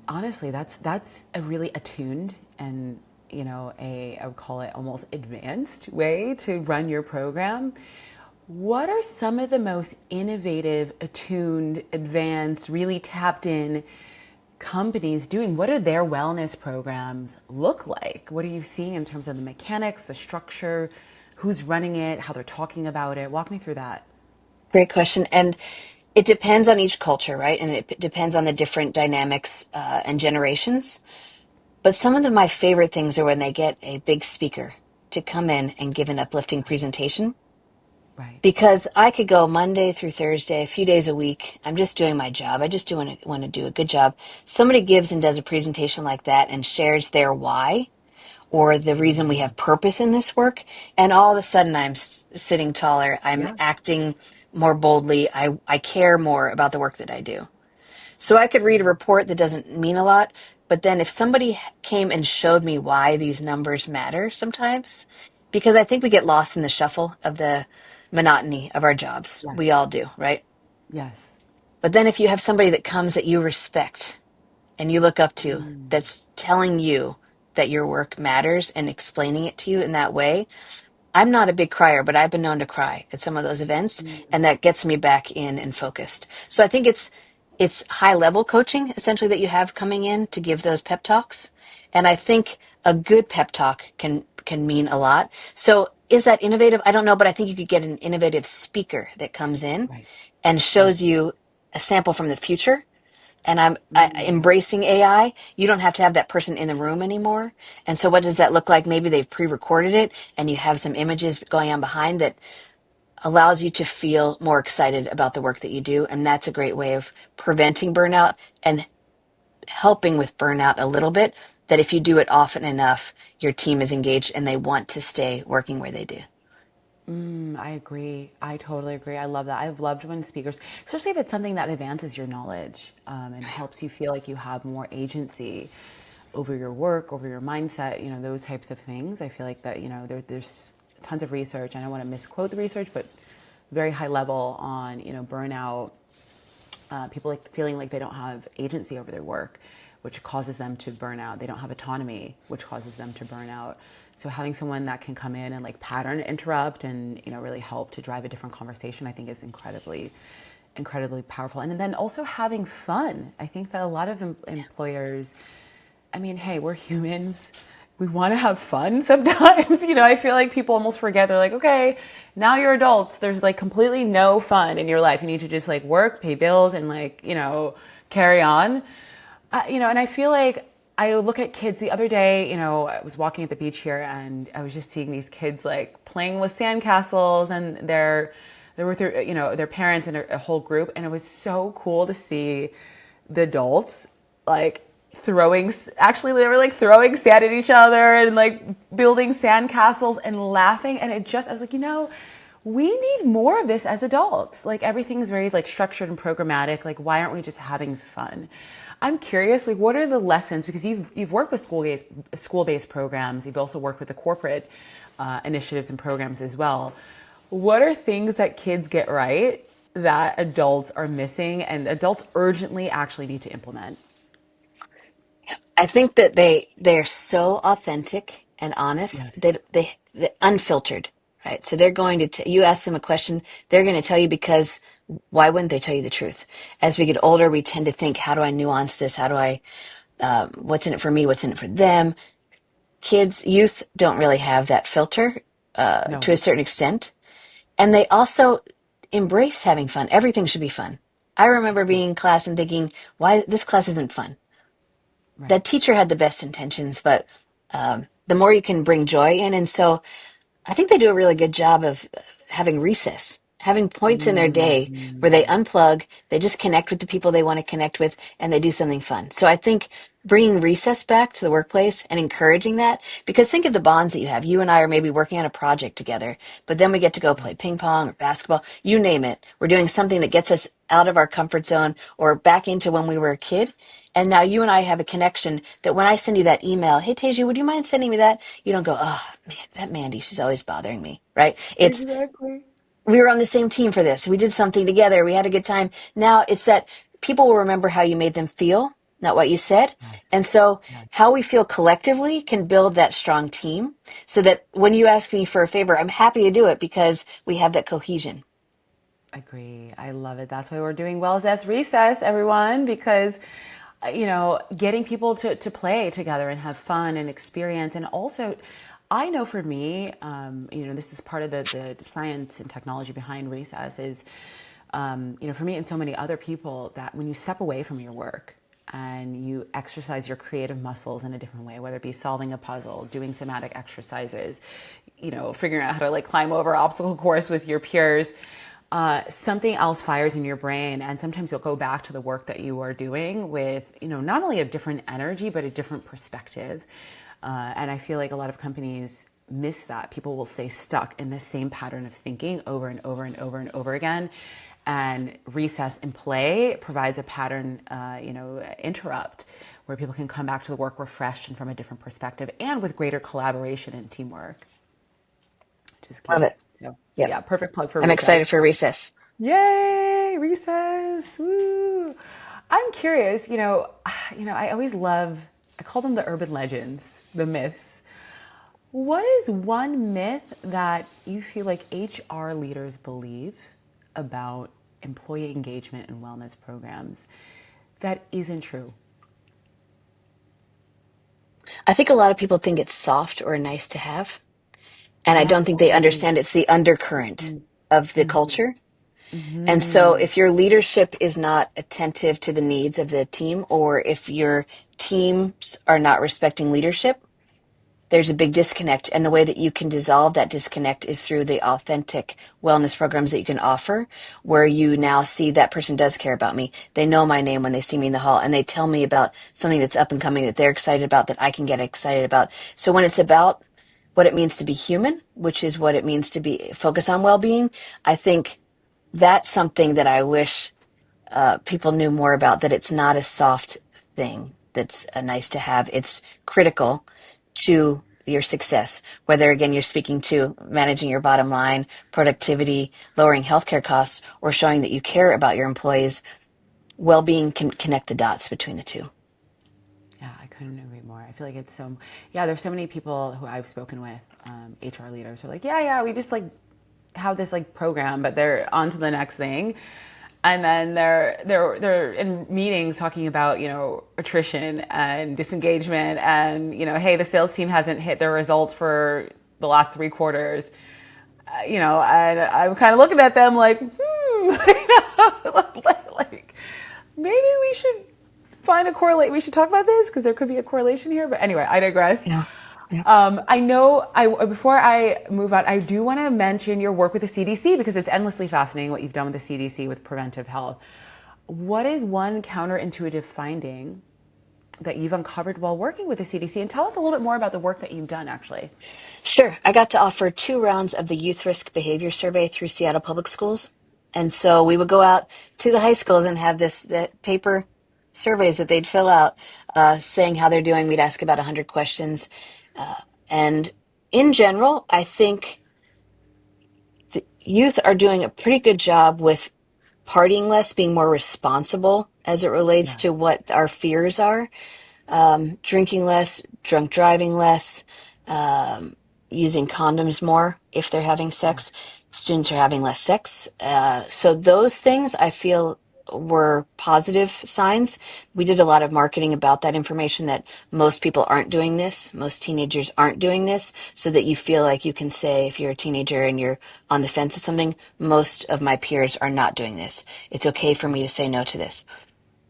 honestly, that's a really attuned and, I would call it almost advanced way to run your program. What are some of the most innovative, attuned, advanced, really tapped in companies doing? What do their wellness programs look like? What are you seeing in terms of the mechanics, the structure, who's running it, how they're talking about it? Walk me through that. Great question. And it depends on each culture, right? And it depends on the different dynamics and generations. But some of my favorite things are when they get a big speaker to come in and give an uplifting presentation. Right. Because I could go Monday through Thursday, a few days a week. I'm just doing my job. I just want to do a good job. Somebody gives and does a presentation like that and shares their why or the reason we have purpose in this work. And all of a sudden, I'm sitting taller. I'm Yeah. acting more boldly. I care more about the work that I do. So I could read a report that doesn't mean a lot, but then if somebody came and showed me why these numbers matter sometimes, because I think we get lost in the shuffle of the monotony of our jobs. We Yes. all do, right? Yes. But then if you have somebody that comes that you respect and you look up to that's telling you that your work matters and explaining it to you in that way, I'm not a big crier, but I've been known to cry at some of those events, and that gets me back in and focused. So I think it's high level coaching essentially that you have coming in to give those pep talks, and I think a good pep talk can mean a lot. So is that innovative? I don't know, but I think you could get an innovative speaker that comes in Right. and Right. shows you a sample from the future and embracing AI. You don't have to have that person in the room anymore. And so what does that look like? Maybe they've pre-recorded it and you have some images going on behind that allows you to feel more excited about the work that you do. And that's a great way of preventing burnout and helping with burnout a little bit, that if you do it often enough, your team is engaged and they want to stay working where they do. I agree. I totally agree. I love that. I've loved when speakers, especially if it's something that advances your knowledge and helps you feel like you have more agency over your work, over your mindset, those types of things. I feel like that, there's tons of research. I don't want to misquote the research, but very high level on, burnout, people like feeling like they don't have agency over their work, which causes them to burn out. They don't have autonomy, which causes them to burn out. So having someone that can come in and like pattern interrupt and really help to drive a different conversation, I think is incredibly powerful. And then also having fun. I think that a lot of employers, I mean, hey, we're humans. We want to have fun sometimes. I feel like people almost forget. They're like, okay, now you're adults. There's like completely no fun in your life. You need to just like work, pay bills, and like, carry on. And I feel like I look at kids the other day, I was walking at the beach here and I was just seeing these kids like playing with sandcastles and they're with their parents and a whole group. And it was so cool to see the adults like actually they were like throwing sand at each other and like building sandcastles and laughing. And I was like, we need more of this as adults. Like everything's very like structured and programmatic. Like why aren't we just having fun? I'm curious, like what are the lessons, because you've worked with school-based programs, you've also worked with the corporate initiatives and programs as well. What are things that kids get right that adults are missing and adults urgently actually need to implement? I think that they're so authentic and honest. Yes. They're unfiltered, right? So they're going to you ask them a question, they're going to tell you, because why wouldn't they tell you the truth? As we get older, we tend to think, how do I nuance this? How do I what's in it for me? What's in it for them? Youth don't really have that filter No. to a certain extent, and they also embrace having fun. Everything should be fun. I remember being in class and thinking, why this class isn't fun? Right. That teacher had the best intentions, but the more you can bring joy in. And so I think they do a really good job of having recess, having points in their day where they Mm-hmm. unplug, they just connect with the people they want to connect with, and they do something fun. So I think bringing recess back to the workplace and encouraging that, because think of the bonds that you have. You and I are maybe working on a project together, but then we get to go play ping pong or basketball, you name it. We're doing something that gets us out of our comfort zone or back into when we were a kid. And now you and I have a connection that when I send you that email, hey Teju, would you mind sending me that? You don't go, oh man, that Mandy, she's always bothering me, right? It's Exactly. we were on the same team for this. We did something together. We had a good time. Now it's that people will remember how you made them feel, not what you said. Yes. And so Yes. how we feel collectively can build that strong team so that when you ask me for a favor, I'm happy to do it because we have that cohesion. Agree. I love it. That's why we're doing Wellzest Recess, everyone, because getting people to play together and have fun and experience. And also, I know for me, this is part of the science and technology behind Recess is, for me and so many other people, that when you step away from your work and you exercise your creative muscles in a different way, whether it be solving a puzzle, doing somatic exercises, figuring out how to like climb over obstacle course with your peers, something else fires in your brain, and sometimes you'll go back to the work that you are doing with, not only a different energy, but a different perspective. And I feel like a lot of companies miss that. People will stay stuck in the same pattern of thinking over and over and over and over again. And recess and play provides a pattern, interrupt where people can come back to the work refreshed and from a different perspective and with greater collaboration and teamwork, which is Love key. it. So Yep. yeah, perfect plug for I'm recess. excited for recess. Yay, recess. Woo. I'm curious, I always I call them the urban legends, the myths. What is one myth that you feel like HR leaders believe about employee engagement and wellness programs that isn't true? I think a lot of people think it's soft or nice to have, and I don't Yes. think they Oh. understand it's the undercurrent of the Mm-hmm. culture. And so Mm-hmm. if your leadership is not attentive to the needs of the team, or if your teams are not respecting leadership, there's a big disconnect. And the way that you can dissolve that disconnect is through the authentic wellness programs that you can offer, where you now see that person does care about me. They know my name when they see me in the hall, and they tell me about something that's up and coming that they're excited about, that I can get excited about. So when it's about what it means to be human, which is what it means to be focus on well-being. I think that's something that I wish people knew more about, that it's not a soft thing that's nice to have. It's critical to your success, whether again you're speaking to managing your bottom line, productivity, lowering healthcare costs, or showing that you care about your employees. Well-being can connect the dots between the two. Yeah, I couldn't agree more. I feel like it's so, yeah, there's so many people who I've spoken with, HR leaders who are like, yeah, we just like have this like program, but they're on to the next thing. And then they're in meetings talking about, attrition and disengagement and, hey, the sales team hasn't hit their results for the last 3 quarters. And I'm kind of looking at them like, like maybe we should find a correlate. We should talk about this because there could be a correlation here. But anyway, I digress. Yeah. Yeah. I know. Before I move on, I do want to mention your work with the CDC because it's endlessly fascinating what you've done with the CDC with preventive health. What is one counterintuitive finding that you've uncovered while working with the CDC? And tell us a little bit more about the work that you've done, actually. Sure. I got to offer 2 rounds of the Youth Risk Behavior Survey through Seattle Public Schools. And so we would go out to the high schools and have the paper surveys that they'd fill out, saying how they're doing. We'd ask about 100 questions. And in general, I think the youth are doing a pretty good job with partying less, being more responsible as it relates Yeah. to what our fears are. Drinking less, drunk driving less, using condoms more if they're having Yeah. sex. Students are having less sex. So those things I feel were positive signs. We did a lot of marketing about that information, that most people aren't doing this. Most teenagers aren't doing this, so that you feel like you can say, if you're a teenager and you're on the fence of something, most of my peers are not doing this. It's okay for me to say no to this.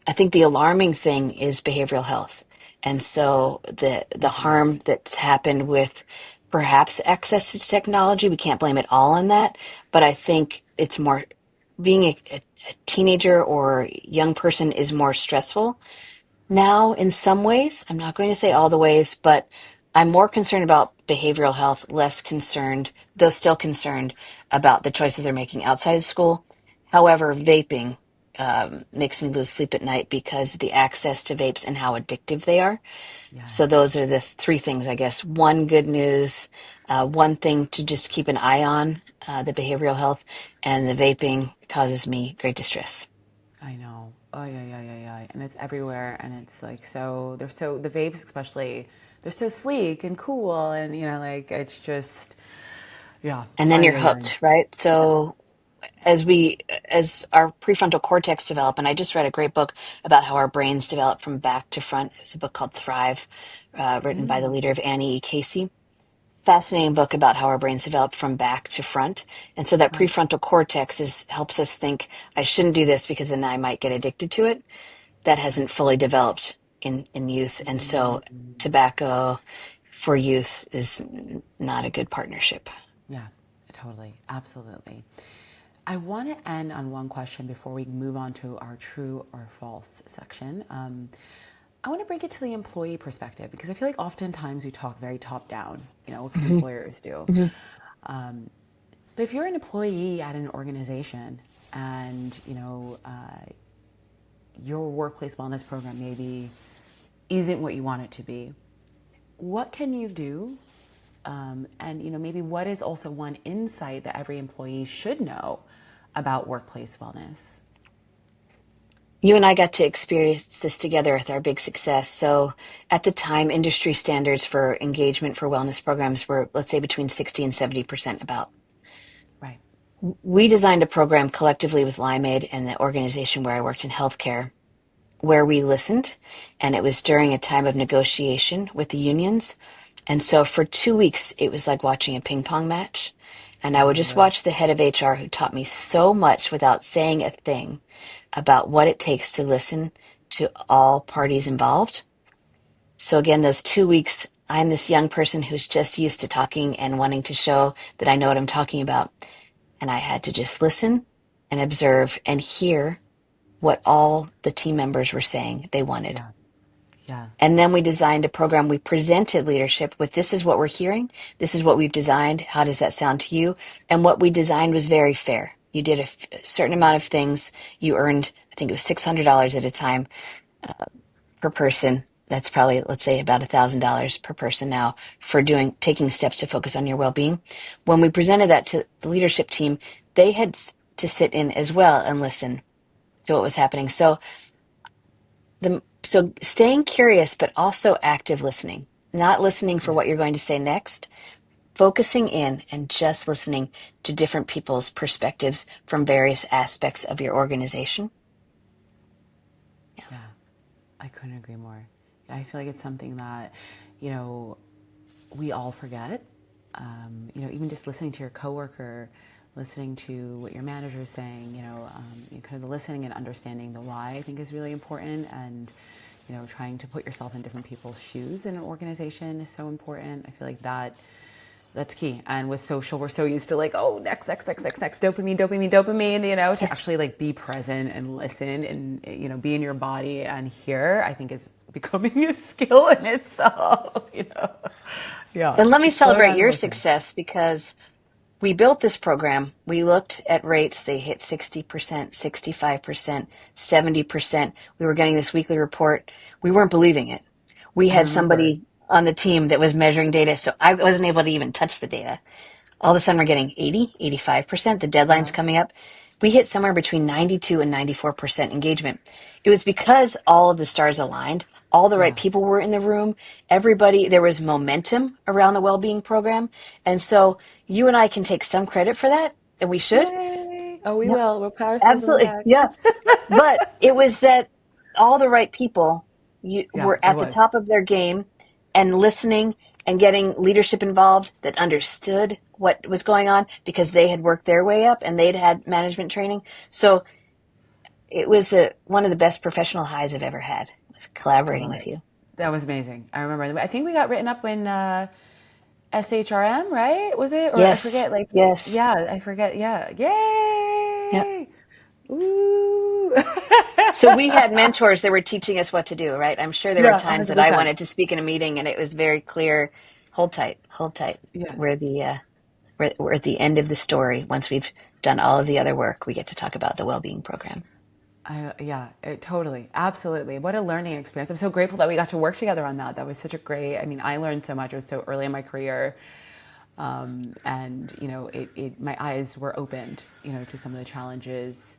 I think the alarming thing is behavioral health. And so the harm that's happened with perhaps access to technology, we can't blame it all on that, but I think it's more, being a teenager or young person is more stressful now in some ways. I'm not going to say all the ways, but I'm more concerned about behavioral health, less concerned, though still concerned, about the choices they're making outside of school. However, vaping makes me lose sleep at night because of the access to vapes and how addictive they are. So those Yes. are the 3 things, I guess. One, good news. One thing to just keep an eye on, the behavioral health, and the vaping causes me great distress. I know. Oh yeah. And it's everywhere. And it's like the vapes especially, they're so sleek and cool. And like it's just, yeah. And then Ay, you're ay, ay. hooked, right? Yeah. So as our prefrontal cortex develop, and I just read a great book about how our brains develop from back to front. It was a book called Thrive, written by the leader of Annie E. Casey. Fascinating book about how our brains develop from back to front. And so that Right. prefrontal cortex helps us think, I shouldn't do this because then I might get addicted to it. That Right. hasn't fully developed in youth. And so tobacco for youth is not a good partnership. Yeah, totally. Absolutely. I want to end on one question before we move on to our true or false section. I want to bring it to the employee perspective because I feel like oftentimes we talk very top down, what can Mhm. employers do? Mhm. But if you're an employee at an organization and, your workplace wellness program maybe isn't what you want it to be, what can you do? And maybe what is also one insight that every employee should know about workplace wellness? You and I got to experience this together with our big success. So at the time, industry standards for engagement for wellness programs were, let's say, between 60 and 70% about. Right. We designed a program collectively with Limeade and the organization where I worked in healthcare, where we listened, and it was during a time of negotiation with the unions. And so for 2 weeks, it was like watching a ping pong match. And I would just Wow. watch the head of HR, who taught me so much without saying a thing about what it takes to listen to all parties involved. So again, those 2 weeks, I'm this young person who's just used to talking and wanting to show that I know what I'm talking about. And I had to just listen and observe and hear what all the team members were saying they wanted. Yeah. Yeah. And then we designed a program. We presented leadership with, this is what we're hearing. This is what we've designed. How does that sound to you? And what we designed was very fair. You did a certain amount of things. You earned, I think it was $600 at a time per person. That's probably, let's say, about $1,000 per person now for taking steps to focus on your well-being. When we presented that to the leadership team, they had to sit in as well and listen to what was happening. So staying curious, but also active listening, not listening for Yeah. what you're going to say next, focusing in and just listening to different people's perspectives from various aspects of your organization. Yeah. I couldn't agree more. I feel like it's something that, you know, we all forget. Even just listening to your coworker, listening to what your manager is saying, kind of the listening and understanding the why, I think is really important. And, trying to put yourself in different people's shoes in an organization is so important. I feel like that's key. And with social, we're so used to like, oh, next, dopamine, dopamine, dopamine, to Yes. actually like be present and listen and, be in your body and hear, I think is becoming a skill in itself, Yeah. And let me Just slow celebrate down and your listen. success, because we built this program. We looked at rates. They hit 60%, 65%, 70%. We were getting this weekly report. We weren't believing it. We I had remember. somebody on the team that was measuring data, so I wasn't able to even touch the data. All of a sudden, we're getting 80, 85%. The deadline's Yeah. coming up. We hit somewhere between 92 and 94% engagement. It was because all of the stars aligned. All the right Yeah. people were in the room. Everybody, there was momentum around the well-being program. And so you and I can take some credit for that, and we should. Yay. Oh, we Yep, will. We'll pat ourselves on the absolutely. back. Yeah. But it was that all the right people Yeah, were it at the was. top of their game and listening and getting leadership involved that understood what was going on because they had worked their way up and they'd had management training. So it was one of the best professional highs I've ever had, was I collaborating love with it. you. That was amazing. I remember. I think we got written up in SHRM, right? Was it? Or I Yes. forget. Like, Yes. yeah, I forget. Yeah. Yep. Yay. Ooh. So we had mentors that were teaching us what to do, right? I'm sure there were Yeah, times that I 100%. wanted to speak in a meeting and it was very clear, hold tight, hold tight. Yeah. We're at the end of the story. Once we've done all of the other work, we get to talk about the well-being program. Totally. Absolutely. What a learning experience. I'm so grateful that we got to work together on that. That was such a great, I mean, I learned so much. It was so early in my career. And, my eyes were opened, to some of the challenges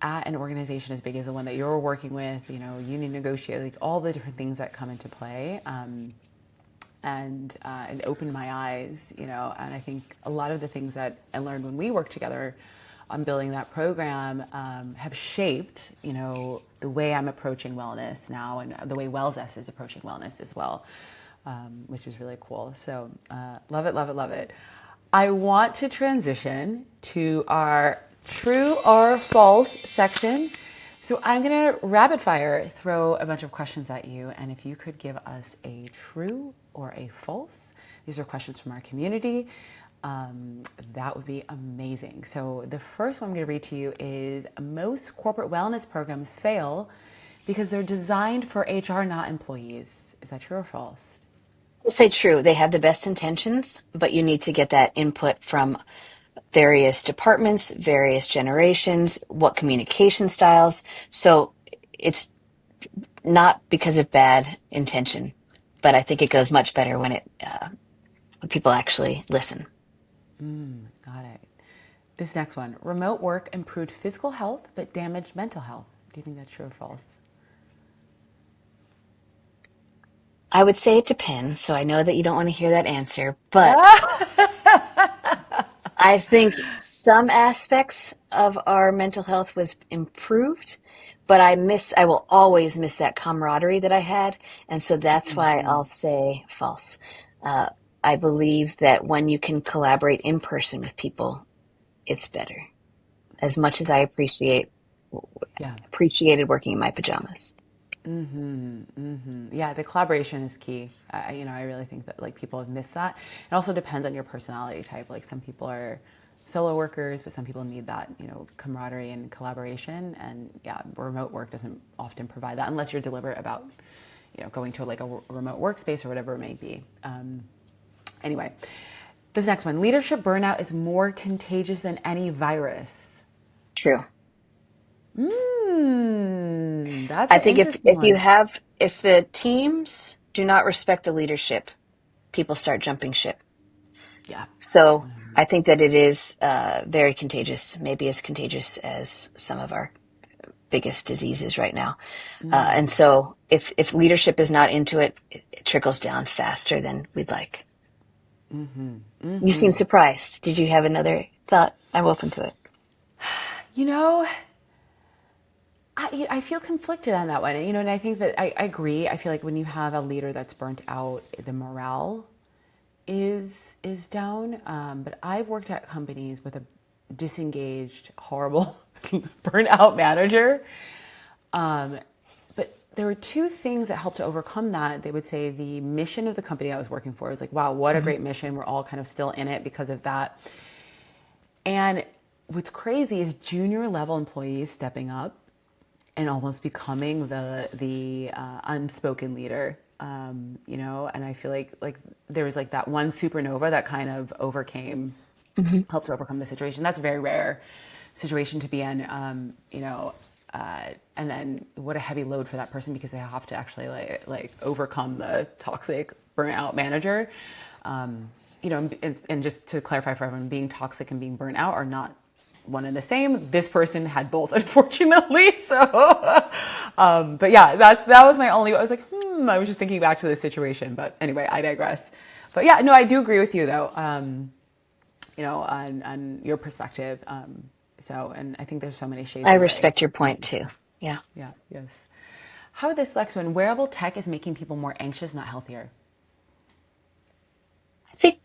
at an organization as big as the one that you're working with, union negotiate, like all the different things that come into play. And it opened my eyes, and I think a lot of the things that I learned when we worked together on building that program have shaped, the way I'm approaching wellness now and the way Wellzest is approaching wellness as well, which is really cool. So love it, love it, love it. I want to transition to our true or false section. So I'm going to rapid fire throw a bunch of questions at you. And if you could give us a true or a false, these are questions from our community, that would be amazing. So the first one I'm going to read to you is: most corporate wellness programs fail because they're designed for HR, not employees. Is that true or false? To say true, they have the best intentions, but you need to get that input from various departments, various generations, what communication styles. So it's not because of bad intention, but I think it goes much better when people actually listen. Got it. This next one: remote work improved physical health but damaged mental health. Do you think that's true or false? I would say it depends, so I know that you don't want to hear that answer, but Ah! I think some aspects of our mental health was improved, but I will always miss that camaraderie that I had. And so that's why I'll say false. Uh, I believe that when you can collaborate in person with people, it's better. As much as I Yeah. appreciated working in my pajamas. Yeah, the collaboration is key. I really think that like people have missed that. It also depends on your personality type. Like some people are solo workers, but some people need that, camaraderie and collaboration. And yeah, remote work doesn't often provide that unless you're deliberate about, going to like a remote workspace or whatever it may be. Anyway, this next one, leadership burnout is more contagious than any virus. True. That's I an think interesting one. if the teams do not respect the leadership, people start jumping ship. Yeah. So I think that it is very contagious, maybe as contagious as some of our biggest diseases right now. And so if leadership is not into it, it trickles down faster than we'd like. You seem surprised. Did you have another thought? I'm open to it. You know, I feel conflicted on that one. And I think that I agree. I feel like when you have a leader that's burnt out, the morale is down. But I've worked at companies with a disengaged, horrible burnout manager. But there were two things that helped to overcome that. They would say the mission of the company I was working for was like, wow, what a great mission. We're all kind of still in it because of that. And what's crazy is junior level employees stepping up and almost becoming the unspoken leader. And I feel like there was like that one supernova that kind of helped to overcome the situation. That's a very rare situation to be in. And then what a heavy load for that person because they have to actually like overcome the toxic burnout manager. And just to clarify for everyone, being toxic and being burnt out are not one and the same. This person had both, unfortunately. So, but yeah, that was my only. I was like, I was just thinking back to this situation. But anyway, I digress. But yeah, no, I do agree with you though. On your perspective. And I think there's so many shades I of gray. respect your point too. Yeah. Yeah. Yes. How about this next one? Wearable tech is making people more anxious, not healthier. I think,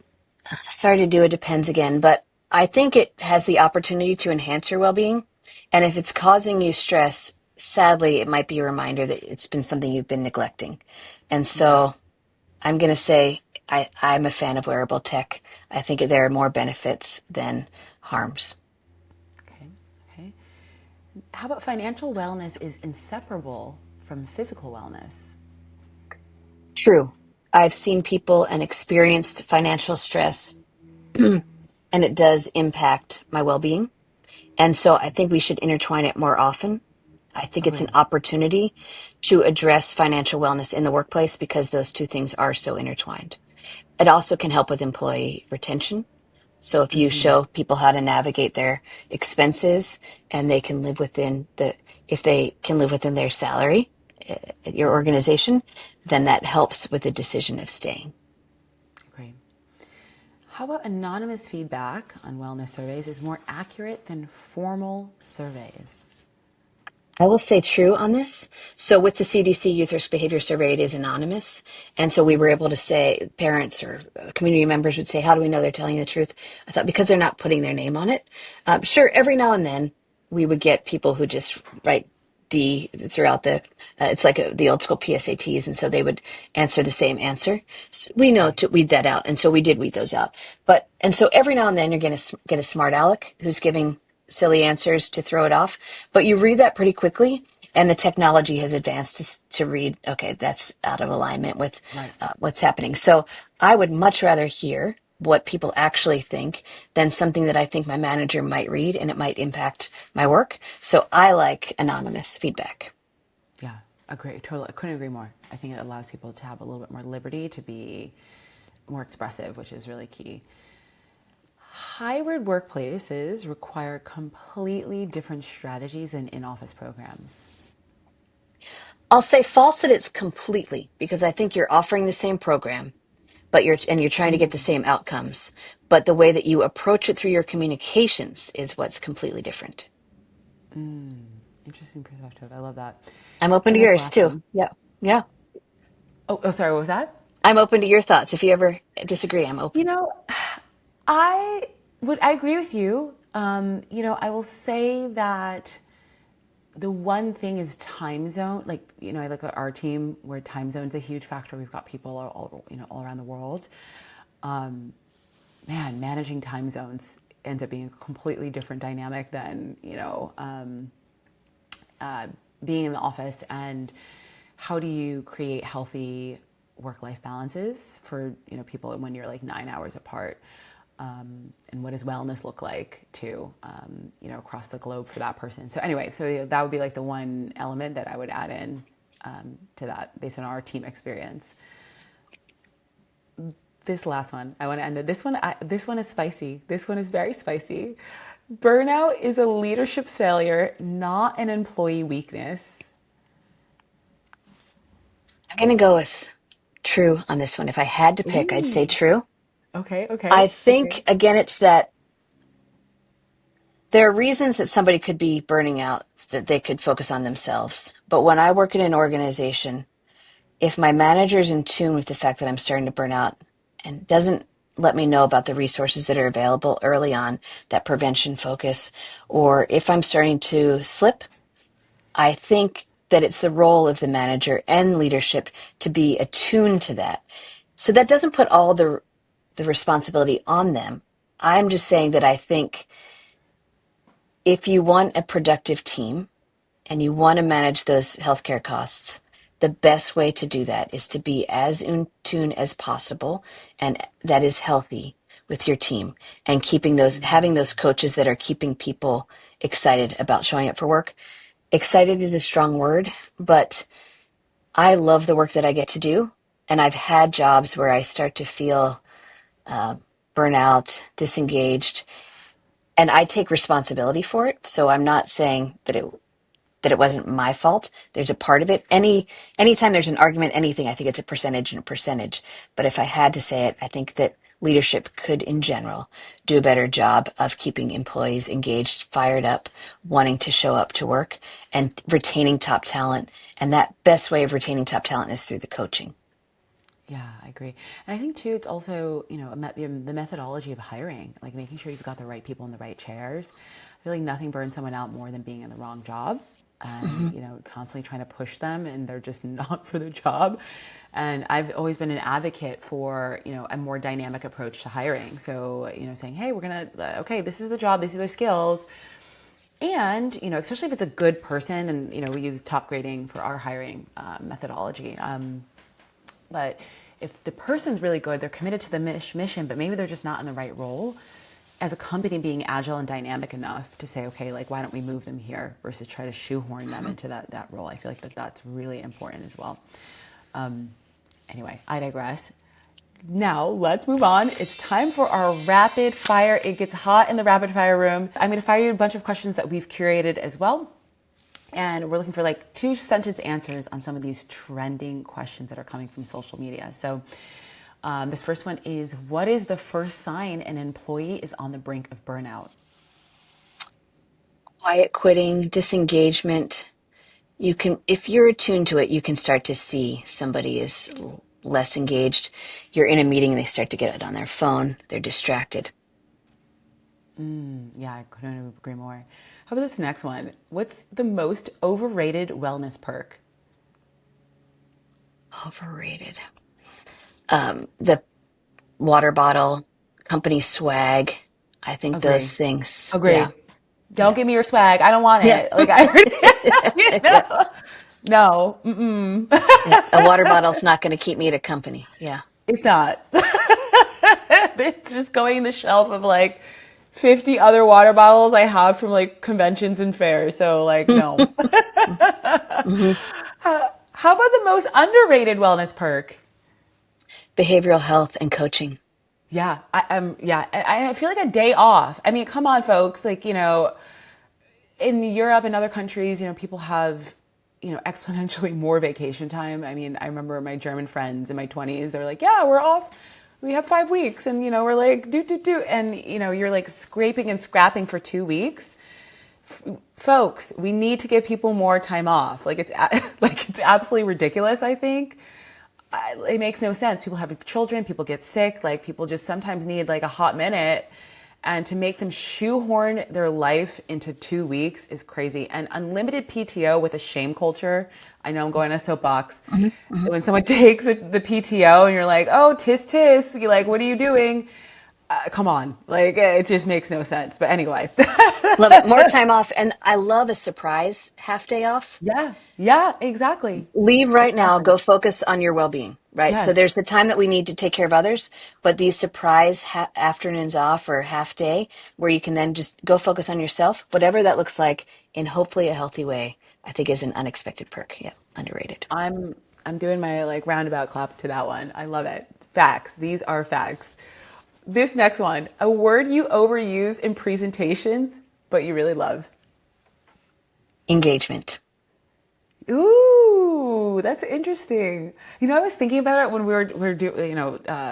sorry to do it depends again, but I think it has the opportunity to enhance your well being. And if it's causing you stress, sadly, it might be a reminder that it's been something you've been neglecting. And so I'm going to say I'm a fan of wearable tech. I think there are more benefits than harms. Okay. Okay. How about financial wellness is inseparable from physical wellness? True. I've seen people and experienced financial stress, and it does impact my well being. And so I think we should intertwine it more often. I think it's an Agreed. opportunity to address financial wellness in the workplace because those two things are so intertwined. It also can help with employee retention. So if you show people how to navigate their expenses and they can live if they can live within their salary at your organization, then that helps with the decision of staying. Agreed. How about anonymous feedback on wellness surveys is more accurate than formal surveys? I will say true on this. So with the CDC Youth Risk Behavior Survey, it is anonymous. And so we were able to say, parents or community members would say, how do we know they're telling the truth? I thought because they're not putting their name on it. Sure, every now and then we would get people who just write D throughout it's like the old school PSATs. And so they would answer the same answer. So we know Right. to weed that out. And so we did weed those out. And so every now and then you're going to get a smart aleck who's giving silly answers to throw it off. But you read that pretty quickly, and the technology has advanced to read, okay, that's out of alignment with Right. what's happening. So I would much rather hear what people actually think than something that I think my manager might read and it might impact my work. So I like anonymous feedback. Yeah. Agree. Totally. I couldn't agree more. I think it allows people to have a little bit more liberty to be more expressive, which is really key. Hybrid workplaces require completely different strategies than in-office programs. I'll say false that it's completely because I think you're offering the same program, but you're trying to get the same outcomes. But the way that you approach it through your communications is what's completely different. Interesting perspective. I love that. I'm open And to this yours last too. one. Yeah. Yeah. Sorry, what was that? I'm open to your thoughts. If you ever disagree, I'm You open. know, I I agree with you. I will say that the one thing is time zone. Like, I look at our team where time zone's a huge factor. We've got people all around the world. Man, managing time zones ends up being a completely different dynamic than, being in the office and how do you create healthy work-life balances for people when you're like 9 hours apart, and what does wellness look like too, across the globe for that person. So anyway, so that would be like the one element that I would add in to that based on our team experience. This last one, I want to end it. This one is spicy. This one is very spicy. Burnout is a leadership failure, not an employee weakness. I'm going to go with true on this one. If I had to pick, I'd say Ooh. true. Okay, I okay, think, okay. again, it's that there are reasons that somebody could be burning out, that they could focus on themselves. But when I work in an organization, if my manager's in tune with the fact that I'm starting to burn out and doesn't let me know about the resources that are available early on, that prevention focus, or if I'm starting to slip, I think that it's the role of the manager and leadership to be attuned to that. So that doesn't put all the responsibility on them. I'm just saying that I think if you want a productive team and you want to manage those healthcare costs, the best way to do that is to be as in tune as possible, and that is healthy with your team, and keeping those, having those coaches that are keeping people excited about showing up for work. Excited is a strong word, but I love the work that I get to do. And I've had jobs where I start to feel uh, burnout, disengaged, and I take responsibility for it. So I'm not saying that it wasn't my fault. There's a part of it. Anytime there's an argument, anything, I think it's a percentage and a percentage. But if I had to say it, I think that leadership could, in general, do a better job of keeping employees engaged, fired up, wanting to show up to work, and retaining top talent. And that best way of retaining top talent is through the coaching. Yeah, I agree. And I think too, it's also, the methodology of hiring, like making sure you've got the right people in the right chairs. I feel like nothing burns someone out more than being in the wrong job and, Hmm. constantly trying to push them and they're just not for the job. And I've always been an advocate for, a more dynamic approach to hiring. So, saying, hey, we're going to, okay, this is the job, these are their skills. And, especially if it's a good person and, we use top grading for our hiring methodology. But if the person's really good, they're committed to the mission, but maybe they're just not in the right role, as a company being agile and dynamic enough to say, okay, like, why don't we move them here versus try to shoehorn them into that role? I feel like that's really important as well. Anyway, I digress. Now let's move on. It's time for our rapid fire. It gets hot in the rapid fire room. I'm going to fire you a bunch of questions that we've curated as well. And we're looking for like 2-sentence answers on some of these trending questions that are coming from social media. So this first one is, what is the first sign an employee is on the brink of burnout? Quiet quitting, disengagement. You can, if you're attuned to it, you can start to see somebody is less engaged. You're in a meeting, they start to get it on their phone, they're distracted. Yeah, I couldn't agree more. How about this next one? What's the most overrated wellness perk? Overrated. The water bottle, company swag. I think Agree. those things. Yeah. Agreed. Don't Yeah. give me your swag. I don't want Yeah. it. Like I already, Yeah. no, mm-mm. Yeah. A water bottle's not going to keep me at a company. Yeah. It's not. It's just going in the shelf of like 50 other water bottles I have from like conventions and fairs. So like, no. Hmm. How about the most underrated wellness perk? Behavioral health and coaching. Yeah, yeah, I feel like a day off. I mean, come on, folks. Like, in Europe and other countries, people have, exponentially more vacation time. I mean, I remember my German friends in my 20s, they're like, yeah, we're off. We have 5 weeks. And, we're like, do. And, you're like scraping and scrapping for 2 weeks. Folks, we need to give people more time off. Like, like, it's absolutely ridiculous, I think. It makes no sense. People have children, people get sick, like people just sometimes need like a hot minute. And to make them shoehorn their life into 2 weeks is crazy. And unlimited PTO with a shame culture. I know I'm going on a soapbox. Hmm. Hmm. When someone takes the PTO and you're like, oh, tis tis, you're like, what are you doing? Come on, like it just makes no sense. But anyway, Love it. More time off. And I love a surprise half day off. yeah, yeah, exactly, Leave right now, exactly. go focus on your well-being, right? So Yes, there's the time that we need to take care of others, but these surprise afternoons off or half day where you can then just go focus on yourself, whatever that looks like in hopefully a healthy way, I think is an unexpected perk. Yeah, underrated. I'm I'm doing my like roundabout clap to that one. I love it. Facts. These are facts. This next one, a word you overuse in presentations, but you really love. Engagement. Ooh, that's interesting. I was thinking about it when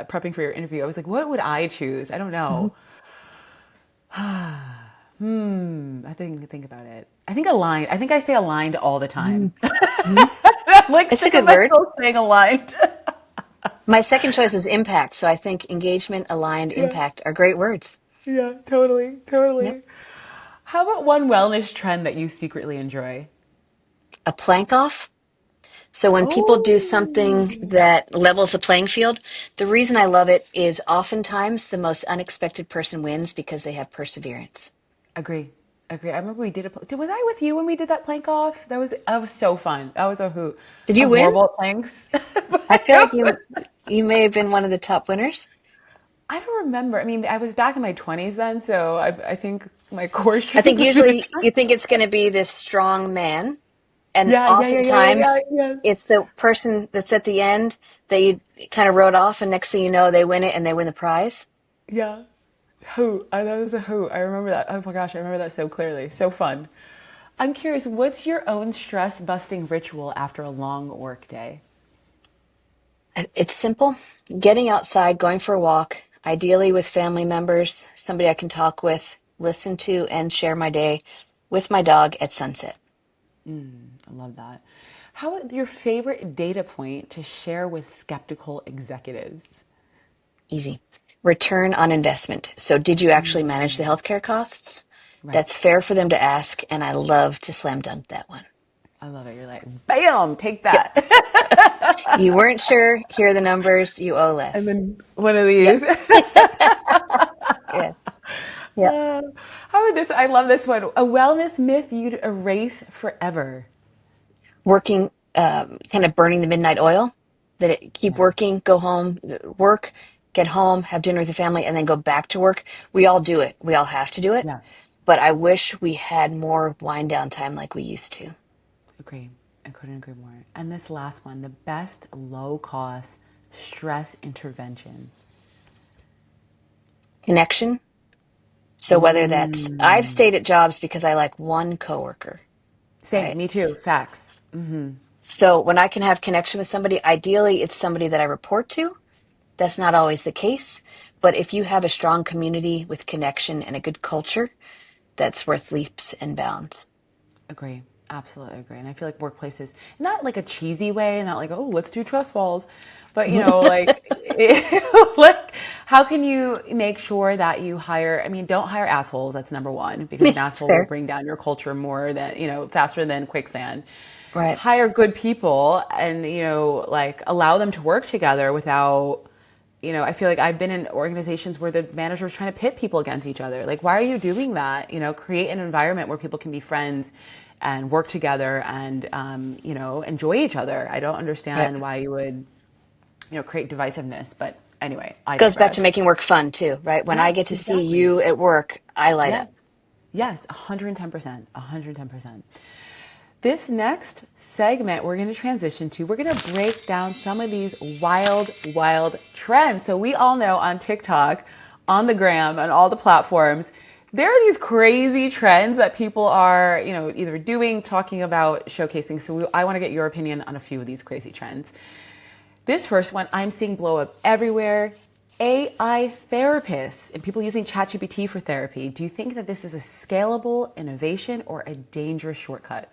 prepping for your interview. I was like, what would I choose? I don't Mhm. know. I think about it. I think aligned. I think I say aligned all the time. Mhm. Mhm. I'm like It's a sick of good word. myself saying aligned. My second choice is impact. So I think engagement, aligned, Yeah, impact are great words. yeah, totally, Yep. totally. How about one wellness trend that you secretly enjoy? A plank off. So when people do something Oh, that levels the playing field, the reason I love it is oftentimes the most unexpected person wins because they have perseverance. agree, agree. I remember we did a. Was I with you when we did that plank off? That was so fun. That was a hoot. Did you I'm win? horrible at planks. I feel like you may have been one of the top winners. I don't remember. I mean, I was back in my 20s then, so I think my core I think strength is in the usually turn. you think it's going to be this strong man, and Yeah, yeah, yeah, yeah, yeah, yeah, oftentimes yeah. it's the person that's at the end that you kind of wrote off, and next thing you know, they win it and they win the prize. Yeah. Hoot. That was a hoot. I remember that. Oh my gosh, I remember that so clearly. So fun. I'm curious, what's your own stress busting ritual after a long work day? It's simple. Getting outside, going for a walk, ideally with family members, somebody I can talk with, listen to, and share my day with my dog at sunset. I love that. How about your favorite data point to share with skeptical executives? Easy. Return on investment. So, did you actually manage the healthcare costs? Right. That's fair for them to ask, and I love to slam dunk that one. I love it. You're like, bam, take Yep. that. You weren't sure. Here are the numbers. You owe And less. then one of Yep. these. Yes. Yep. How about this? I love this one. A wellness myth you'd erase forever. Working, kind of burning the midnight oil, that keep Yeah. working, go home, work, get home, have dinner with the family, and then go back to work. We all do it. We all have to do it. Yeah. But I wish we had more wind down time like we used to. Agree. I couldn't agree more. And this last one, the best low cost stress intervention. Connection. So whether that's, I've Mm. stayed at jobs because I like one coworker, Same, right? me too. Facts. So when I can have connection with somebody, ideally it's somebody that I report to. That's not always the case. But if you have a strong community with connection and a good culture, that's worth leaps and bounds. Agree. Absolutely agree. And I feel like workplaces, not like a cheesy way, not like, oh, let's do trust falls, but like, like, how can you make sure that you hire? I mean, don't hire assholes. That's number one, because an asshole will Fair. bring down your culture more than, faster than quicksand. Right. Hire good people and, like allow them to work together without, I feel like I've been in organizations where the manager's trying to pit people against each other. Like, why are you doing that? Create an environment where people can be friends and work together and, enjoy each other. I don't Right. understand why you would, create divisiveness. But anyway, I Goes back to digress. making work fun too, right? When I Yeah, get to see exactly. you at work, I light Yes. up. Yes, 110%. 110%. This next segment we're going to transition to, we're going to break down some of these wild, wild trends. So we all know on TikTok, on the gram, on all the platforms, there are these crazy trends that people are, either doing, talking about, showcasing. So I want to get your opinion on a few of these crazy trends. This first one I'm seeing blow up everywhere. AI therapists and people using ChatGPT for therapy. Do you think that this is a scalable innovation or a dangerous shortcut?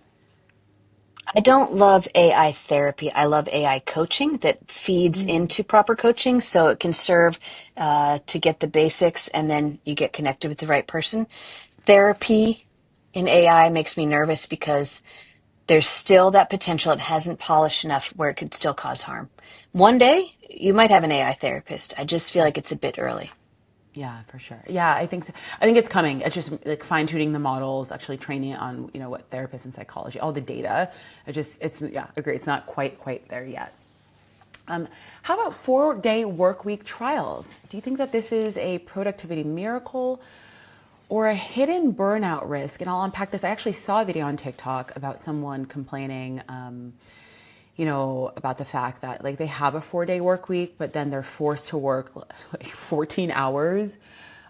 I don't love AI therapy. I love AI coaching that feeds Mm, into proper coaching so it can serve to get the basics and then you get connected with the right person. Therapy in AI makes me nervous because there's still that potential. It hasn't polished enough where it could still cause harm. One day you might have an AI therapist. I just feel right. like it's a bit early. Yeah, for sure. Yeah, I think so. I think it's coming. It's just like fine tuning the models, actually training it on, what therapists and psychology, all the data. Yeah, agree. It's not quite there yet. How about 4-day work week trials? Do you think that this is a productivity miracle or a hidden burnout risk? And I'll unpack this. I actually saw a video on TikTok about someone complaining, about the fact that like they have a 4-day work week, but then they're forced to work like 14 hours.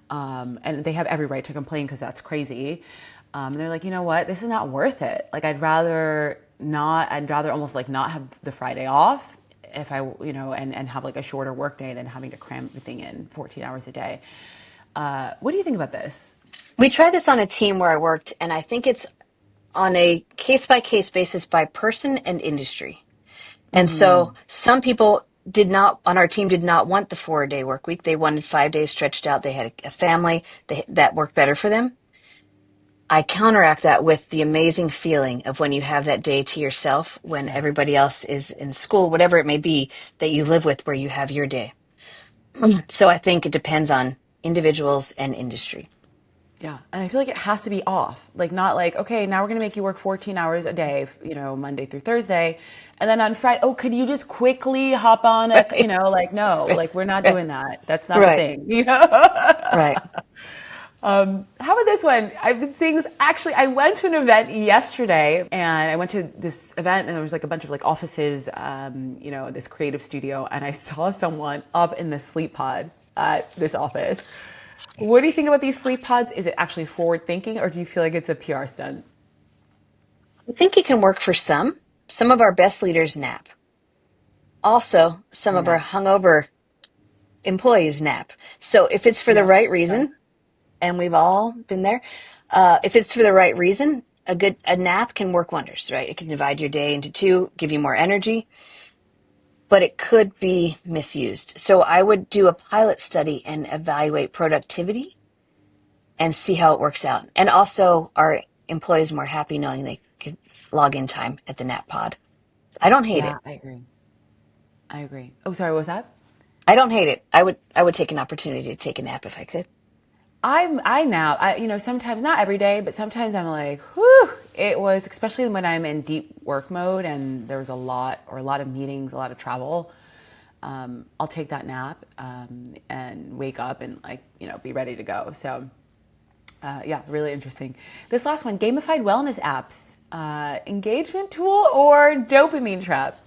And they have every right to complain because that's crazy. And they're like, you know what? This is not worth it. Like, I'd rather almost like not have the Friday off if and have like a shorter work day than having to cram everything in 14 hours a day. What do you think about this? We tried this on a team where I worked, and I think it's on a case by case basis by person and industry. And so some people on our team did not want the 4-day work week. They wanted 5 days stretched out. They had a family that worked better for them. I counteract that with the amazing feeling of when you have that day to yourself, when Yes. everybody else is in school, whatever it may be that you live with, where you have your day. So I think it depends on individuals and industry. Yeah. And I feel like it has to be off. Like, not like, okay, now we're going to make you work 14 hours a day, Monday through Thursday. And then on Friday, oh, could you just quickly hop on Right, like, no, like, we're not doing that. That's not a right, thing, right. How about this one? I've been seeing this. Actually, I went to an event yesterday, and I went to this event, and there was like a bunch of like offices, this creative studio, and I saw someone up in the sleep pod at this office. What do you think about these sleep pods? Is it actually forward thinking, or do you feel like it's a PR stunt? I think it can work for some. Some of our best leaders nap. Also, some of our Yeah. hungover employees nap. So if it's for the Yeah. right Okay. reason, and we've all been there, if it's for the right reason, a nap can work wonders, right? It can divide your day into two, give you more energy, but it could be misused. So I would do a pilot study and evaluate productivity and see how it works out. And also, are employees more happy knowing they could log in time at the nap pod? I don't hate Yeah, it. I agree. I agree. Oh, sorry, what was that? I don't hate it. I would take an opportunity to take a nap if I could. Sometimes not every day, but sometimes I'm like, whew, it was, especially when I'm in deep work mode and there was a lot of meetings, a lot of travel. I'll take that nap, and wake up and be ready to go. So, yeah, really interesting. This last one, gamified wellness apps, engagement tool or dopamine trap?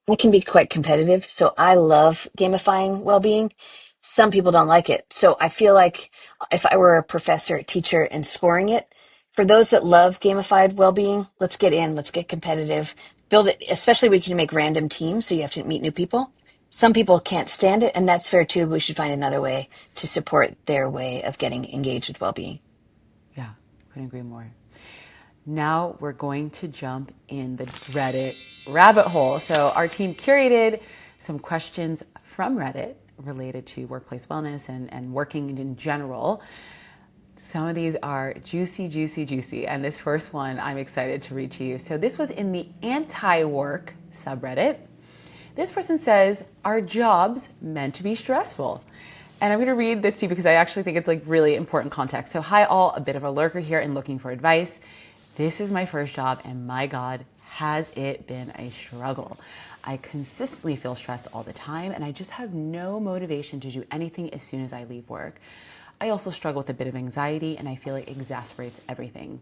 It can be quite competitive. So I love gamifying well-being. Some people don't like it. So I feel like if I were a professor, teacher, and scoring it, for those that love gamified well-being, let's get in, let's get competitive, build it, especially we can make random teams, so you have to meet new people. Some people can't stand it, and that's fair too. We should find another way to support their way of getting engaged with well-being. Yeah, couldn't agree more. Now we're going to jump in the Reddit rabbit hole. So our team curated some questions from Reddit related to workplace wellness and working in general. Some of these are juicy, juicy, juicy. And this first one I'm excited to read to you. So this was in the anti-work subreddit. This person says, are jobs meant to be stressful? And I'm going to read this to you because I actually think it's like really important context. So hi all, a bit of a lurker here and looking for advice. This is my first job and my God, has it been a struggle. I consistently feel stressed all the time and I just have no motivation to do anything as soon as I leave work. I also struggle with a bit of anxiety and I feel it exacerbates everything.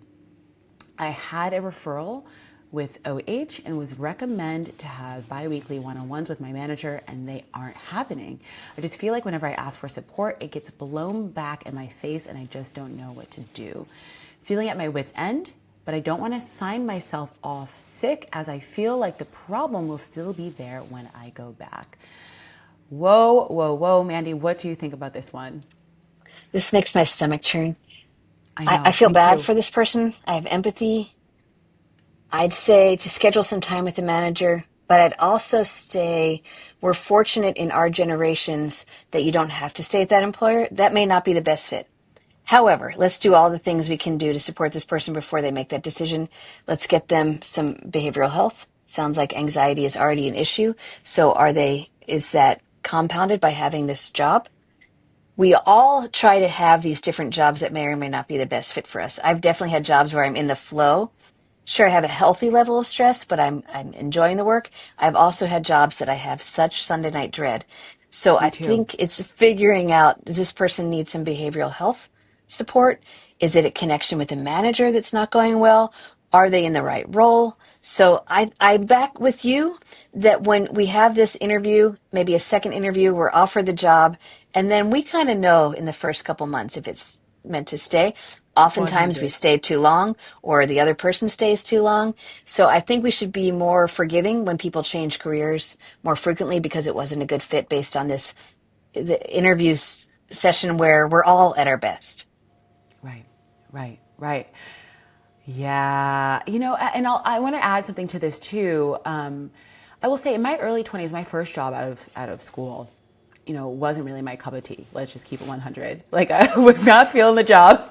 I had a referral with OH and was recommended to have bi-weekly one-on-ones with my manager and they aren't happening. I just feel like whenever I ask for support, it gets blown back in my face and I just don't know what to do. Feeling at my wit's end, but I don't want to sign myself off sick as I feel like the problem will still be there when I go back. Whoa, whoa, whoa, Mandy, what do you think about this one? This makes my stomach churn. I I know, feel me bad too. for this person. I have empathy. I'd say to schedule some time with the manager, but I'd also say we're fortunate in our generations that you don't have to stay at that employer. That may not be the best fit. However, let's do all the things we can do to support this person before they make that decision. Let's get them some behavioral health. Sounds like anxiety is already an issue. So is that compounded by having this job. We all try to have these different jobs that may or may not be the best fit for us. I've definitely had jobs where I'm in the flow. Sure, I have a healthy level of stress, but I'm enjoying the work. I've also had jobs that I have such Sunday night dread. So Me I too. think it's figuring out, does this person need some behavioral health support? Is it a connection with a manager that's not going well? Are they in the right role? So I back with you that when we have this interview, maybe a second interview, we're offered the job, and then we kind of know in the first couple months if it's meant to stay. Oftentimes we 100. stay too long or the other person stays too long. So I think we should be more forgiving when people change careers more frequently because it wasn't a good fit based on this the session where we're all at our best. Right, right, right. Yeah, and I want to add something to this too. I will say, in my early 20s, my first job out of school, wasn't really my cup of tea. Let's just keep it 100. Like, I was not feeling the job,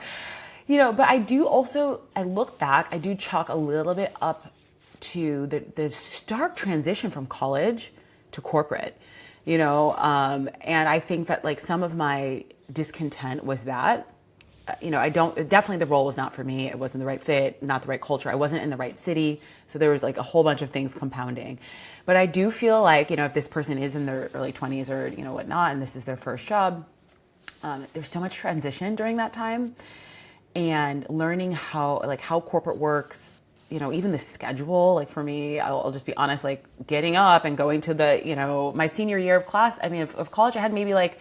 But I do also, I look back, I do chalk a little bit up to the stark transition from college to corporate, and I think that like some of my discontent was that I don't, definitely the role was not for me. It wasn't the right fit, not the right culture. I wasn't in the right city. So there was like a whole bunch of things compounding. But I do feel like, if this person is in their early 20s or, whatnot, and this is their first job, there's so much transition during that time and learning how corporate works, even the schedule, like for me, I'll just be honest, like getting up and going to my senior year of class, of college, I had maybe like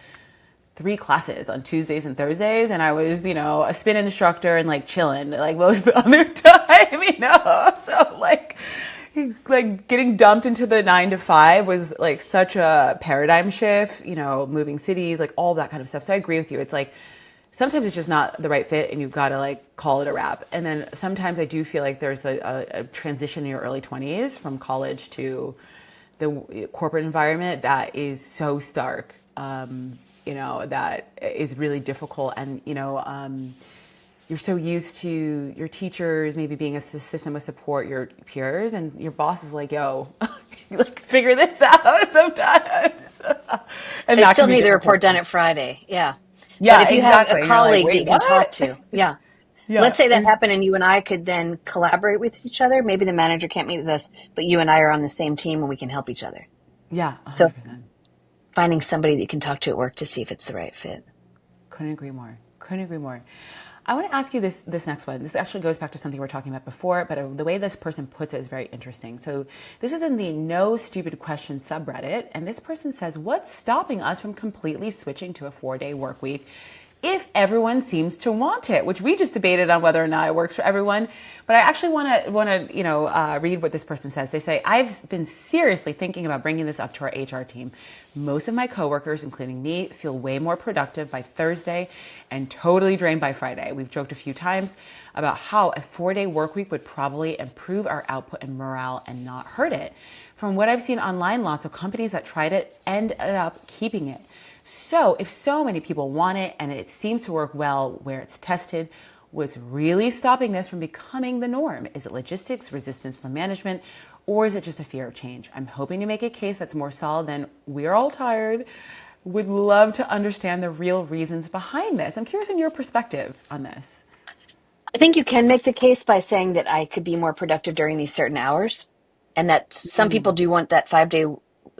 3 classes on Tuesdays and Thursdays, and I was, a spin instructor and like chilling like most of the other time. So like getting dumped into the 9 to 5 was like such a paradigm shift, moving cities, like all that kind of stuff. So I agree with you. It's like sometimes it's just not the right fit, and you've got to like call it a wrap. And then sometimes I do feel like there's a transition in your early 20s from college to the corporate environment that is so stark. That is really difficult. And, you're so used to your teachers maybe being a system of support, your peers, and your boss is like, yo, like figure this out sometimes. And They that still can be need the report difficult. done at Friday. Yeah. But Yeah, if you have a exactly. And you're like, colleague that wait, you can talk what? to, yeah. Yeah, Let's say that happened and you and I could then collaborate with each other. Maybe the manager can't meet with us, but you and I are on the same team and we can help each other. yeah, So 100%. finding somebody that you can talk to at work to see if it's the right fit. Couldn't agree more. Couldn't agree more. I want to ask you this next one. This actually goes back to something we were talking about before, but the way this person puts it is very interesting. So this is in the No Stupid Questions subreddit, and this person says, "What's stopping us from completely switching to a 4-day work week if everyone seems to want it?" Which we just debated on whether or not it works for everyone. But I actually want to read what this person says. They say, "I've been seriously thinking about bringing this up to our HR team. Most of my coworkers, including me, feel way more productive by Thursday and totally drained by Friday. We've joked a few times about how a 4-day work week would probably improve our output and morale and not hurt it. From what I've seen online, lots of companies that tried it ended up keeping it. So if so many people want it and it seems to work well where it's tested, what's really stopping this from becoming the norm? Is it logistics, resistance from management, or is it just a fear of change? I'm hoping to make a case that's more solid than we're all tired. Would love to understand the real reasons behind this. I'm curious in your perspective on this." I think you can make the case by saying that I could be more productive during these certain hours, and that some people do want that 5 day.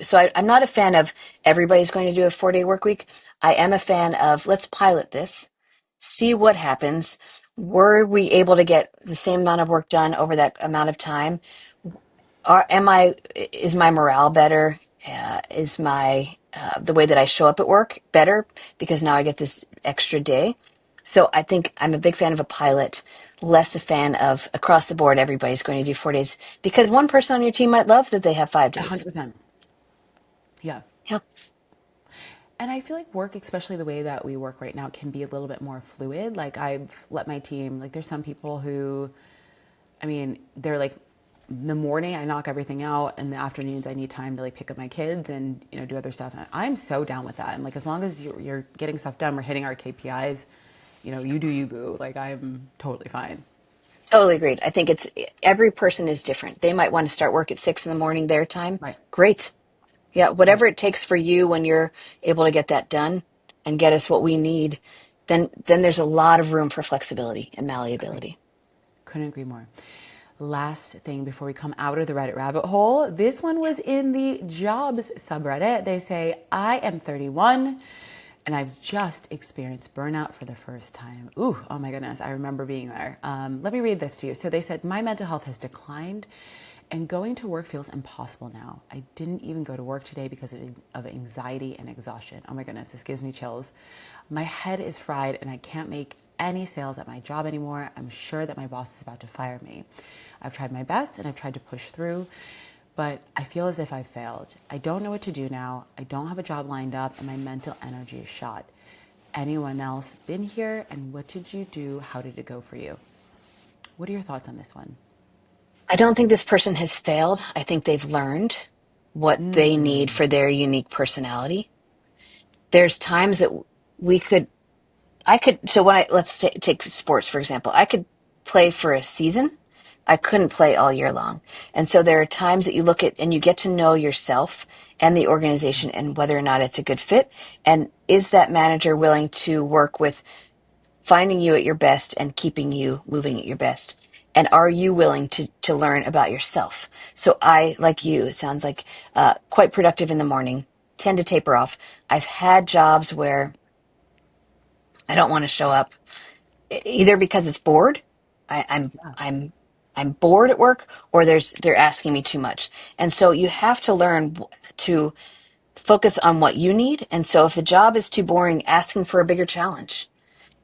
So I'm not a fan of everybody's going to do a 4-day work week. I am a fan of let's pilot this, see what happens. Were we able to get the same amount of work done over that amount of time? Is my morale better? Is my the way that I show up at work better because now I get this extra day? So I think I'm a big fan of a pilot, less a fan of across the board, everybody's going to do 4 days because one person on your team might love that they have 5 days. 100%. Yeah. Yeah. And I feel like work, especially the way that we work right now, can be a little bit more fluid. Like I've let my team, like there's some people who, they're like, in the morning I knock everything out. In the afternoons I need time to like pick up my kids and, do other stuff. And I'm so down with that. And like, as long as you're getting stuff done, we're hitting our KPIs, you do you, boo. Like I'm totally fine. Totally agreed. I think it's every person is different. They might want to start work at 6 in the morning their time. Right. Great. Yeah, Yeah, whatever it takes for you when you're able to get that done and get us what we need, then there's a lot of room for flexibility and agree. malleability. Couldn't agree more. Last thing before we come out of the Reddit rabbit hole, this one was in the jobs subreddit. They say, I am 31 and I've just experienced burnout for the first time. Ooh, oh my goodness, I remember being there. Let me read this to you. So they said, my mental health has declined and going to work feels impossible now. I didn't even go to work today because of anxiety and exhaustion. Oh my goodness, this gives me chills. My head is fried and I can't make any sales at my job anymore. I'm sure that my boss is about to fire me. I've tried my best and I've tried to push through, but I feel as if I failed. I don't know what to do now. I don't have a job lined up and my mental energy is shot. Anyone else been here? And what did you do? How did it go for you? What are your thoughts on this one? I don't think this person has failed. I think they've learned what they need for their unique personality. There's times that we could I could, so when let's take sports, for example, I could play for a season. I couldn't play all year long. And so there are times that you look at and you get to know yourself and the organization and whether or not it's a good fit. And is that manager willing to work with finding you at your best and keeping you moving at your best? And are you willing to learn about yourself? So I, like you, it sounds like quite productive in the morning, tend to taper off. I've had jobs where I don't want to show up either because it's bored. I, I'm Yeah. I'm I'm bored at work, or they're asking me too much. And so you have to learn to focus on what you need. And so if the job is too boring, asking for a bigger challenge.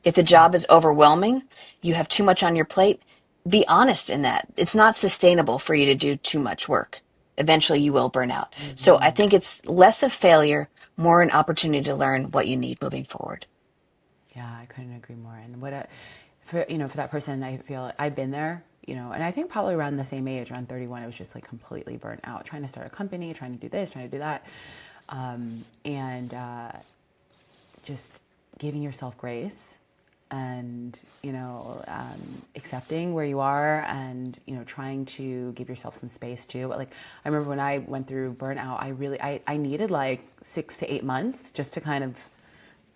If the Yeah. job is overwhelming, you have too much on your plate, be honest in that. It's not sustainable for you to do too much work. Eventually you will burn out. So I think it's less of failure, more an opportunity to learn what you need moving forward. Yeah, I couldn't agree more. And for for that person, I feel I've been there. And I think probably around the same age, around 31, I was just like completely burnt out, trying to start a company, trying to do this, trying to do that, and just giving yourself grace and accepting where you are and trying to give yourself some space too. But like I remember when I went through burnout, I needed like 6 to 8 months just to kind of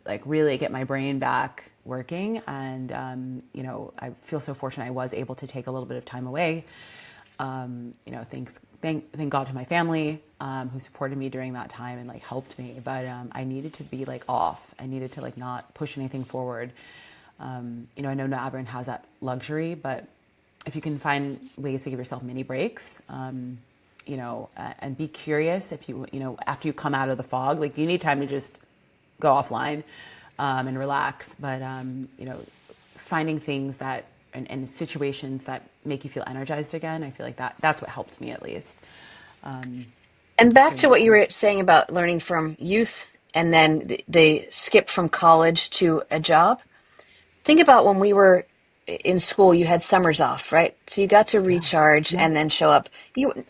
like really get my brain back working. And I feel so fortunate I was able to take a little bit of time away. Thank God to my family who supported me during that time and like helped me. But I needed to be like off. I needed to like not push anything forward. I know not everyone has that luxury, but if you can find ways to give yourself mini breaks, and be curious if after you come out of the fog, like you need time to just go offline and relax. But finding things and situations that make you feel energized again, I feel like that's what helped me at least. And back Getting to back what you on. were saying about learning from youth and then the skip from college to a job. Think about when we were in school, you had summers off, right? So you got to Yeah. recharge Yeah. and then show up.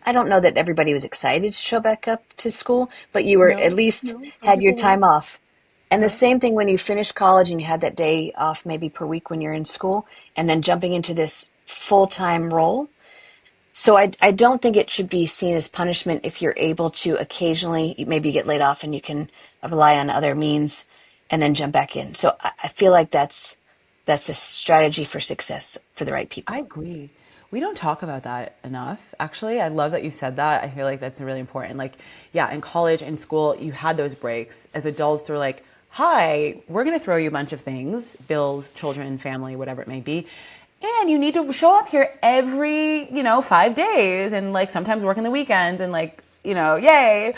I don't know that everybody was excited to show back up to school, but you were at No. least No. Some had your people were. time off. And the Yeah. same thing when you finished college and you had that day off maybe per week when you're in school and then jumping into this full-time role. So I don't think it should be seen as punishment if you're able to occasionally maybe get laid off and you can rely on other means and then jump back in. So I feel like that's a strategy for success for the right I people. agree. We don't talk about that enough, actually. I love that you said that. I feel like that's really important. Like, yeah, in college and school, you had those breaks. As adults, they're like, hi, we're going to throw you a bunch of things, bills, children, family, whatever it may be. And you need to show up here every, 5 days and like sometimes work on the weekends and like, yay.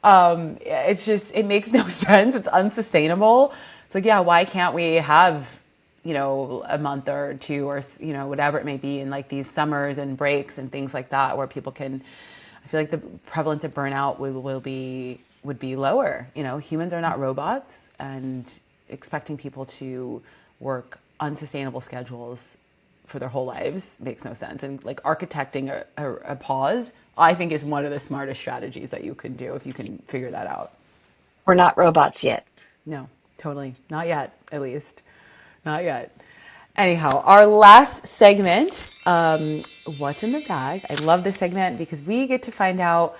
It's just, it makes no sense. It's unsustainable. It's like, yeah, why can't we have a month or two or, whatever it may be in like these summers and breaks and things like that where people can, I feel like the prevalence of burnout would be lower. Humans are not robots and expecting people to work unsustainable schedules for their whole lives makes no sense. And like architecting a pause, I think is one of the smartest strategies that you can do if you can figure that out. We're not robots yet. No, totally. Not yet, at least. Not yet. Anyhow, our last segment, what's in the bag? I love this segment because we get to find out,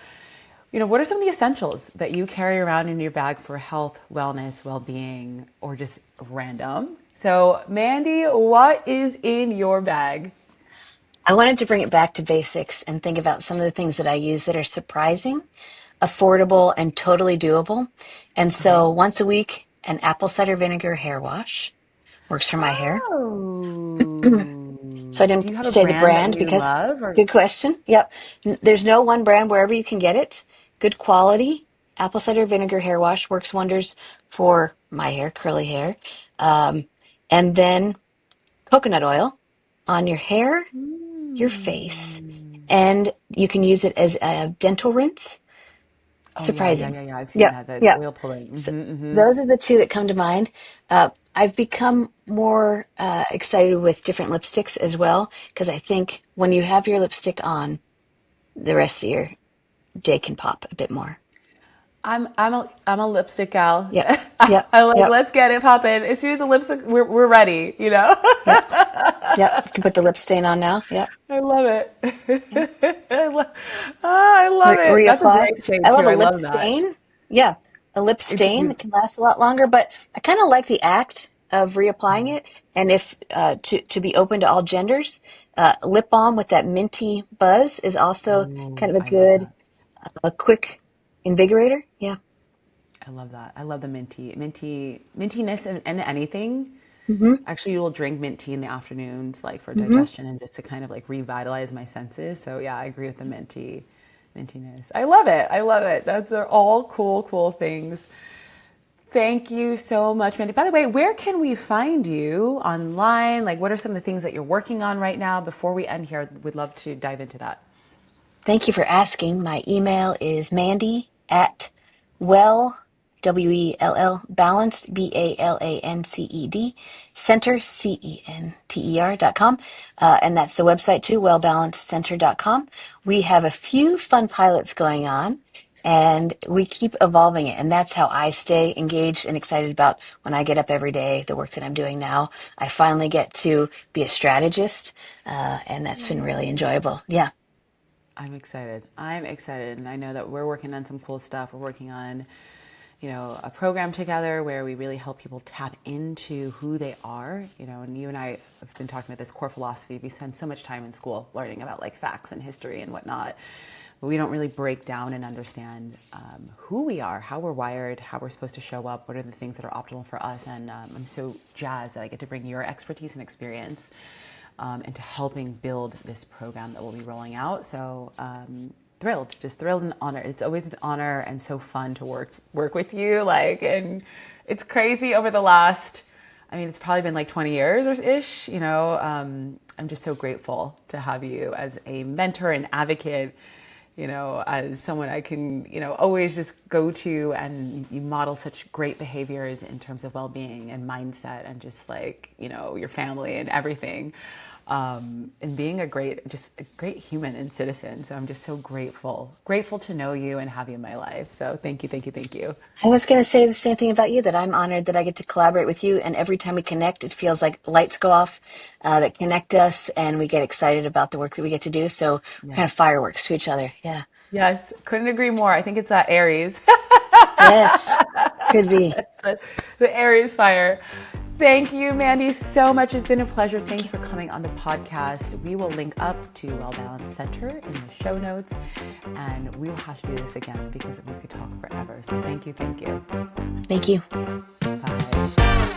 what are some of the essentials that you carry around in your bag for health, wellness, well-being, or just random? So, Mandy, what is in your bag? I wanted to bring it back to basics and think about some of the things that I use that are surprising, affordable, and totally doable. And Okay. so once a week, an apple cider vinegar hair wash works for my hair. So I Oh, do didn't you have a say the brand that brand you because love or? good question. Yep. There's no one brand wherever you can get it. Good quality. Apple cider vinegar hair wash works wonders for my hair, curly hair. Um, and then coconut oil on your hair, your face, Mm. and you can use it as a dental rinse. Oh yeah, yeah, Surprising. yeah, yeah. I've seen Yep. that, the Yep. oil pulling. So Mm-hmm. those are the two that come to mind. I've become more excited with different lipsticks as well because I think when you have your lipstick on, the rest of your day can pop a bit more. I'm a lipstick gal. Yep. Yep. I like, Yep. let's get it poppin'. As soon as the lipstick, we're ready. Yep. Yep. You can put the lip stain on now. Yep. I love Yep. it. I love it. That's a Reapply. great shade I love too. a I lip love that. stain. Yeah, a lip It's stain you. that can last a lot longer, but I kind of like the act of reapplying it. And if to be open to all genders, lip balm with that minty buzz is also kind Ooh, of a I love good, that. a quick invigorator. Yeah. I love that. I love the mintiness in anything. Mm-hmm. Actually, you will drink mint tea in the afternoons, like for Mm-hmm. digestion and just to kind of like revitalize my senses. So yeah, I agree with the mintiness. I love it. I love it. They're all cool, cool things. Thank you so much, Mandy. By the way, where can we find you online? Like, what are some of the things that you're working on right now? Before we end here, we'd love to dive into that. Thank you for asking. My email is Mandy at well, Well, balanced, BALANCED, center, CENTER.com. And that's the website too, wellbalancedcenter.com. We have a few fun pilots going on and we keep evolving it. And that's how I stay engaged and excited about when I get up every day, the work that I'm doing now. I finally get to be a strategist, and that's been really enjoyable. Yeah. I'm excited. I'm excited. And I know that we're working on some cool stuff. We're working on, a program together where we really help people tap into who they are, and you and I have been talking about this core philosophy. We spend so much time in school learning about like facts and history and whatnot. But we don't really break down and understand who we are, how we're wired, how we're supposed to show up, what are the things that are optimal for us. And I'm so jazzed that I get to bring your expertise and experience into helping build this program that we'll be rolling out. So thrilled, just thrilled and honored. It's always an honor and so fun to work with you. And it's crazy over the last, I mean, it's probably been like 20 years or ish. I'm just so grateful to have you as a mentor and advocate. As someone I can, always just go to, and you model such great behaviors in terms of well-being and mindset and just like, your family and everything. And being just a great human and citizen. So I'm just so grateful to know you and have you in my life. So thank you, thank you, thank you. I was going to say the same thing about you, that I'm honored that I get to collaborate with you. And every time we connect, it feels like lights go off that connect us and we get excited about the work that we get to do. So we're kind Yes. of fireworks to each other. Yeah. Yes. Couldn't agree more. I think it's Aries. Yes. Could be. The Aries fire. Thank you, Mandy, so much. It's been a pleasure. Thanks for coming on the podcast. We will link up to Well Balanced Center in the show notes, and we will have to do this again because we could talk forever. So thank you, thank you. Thank you. Bye.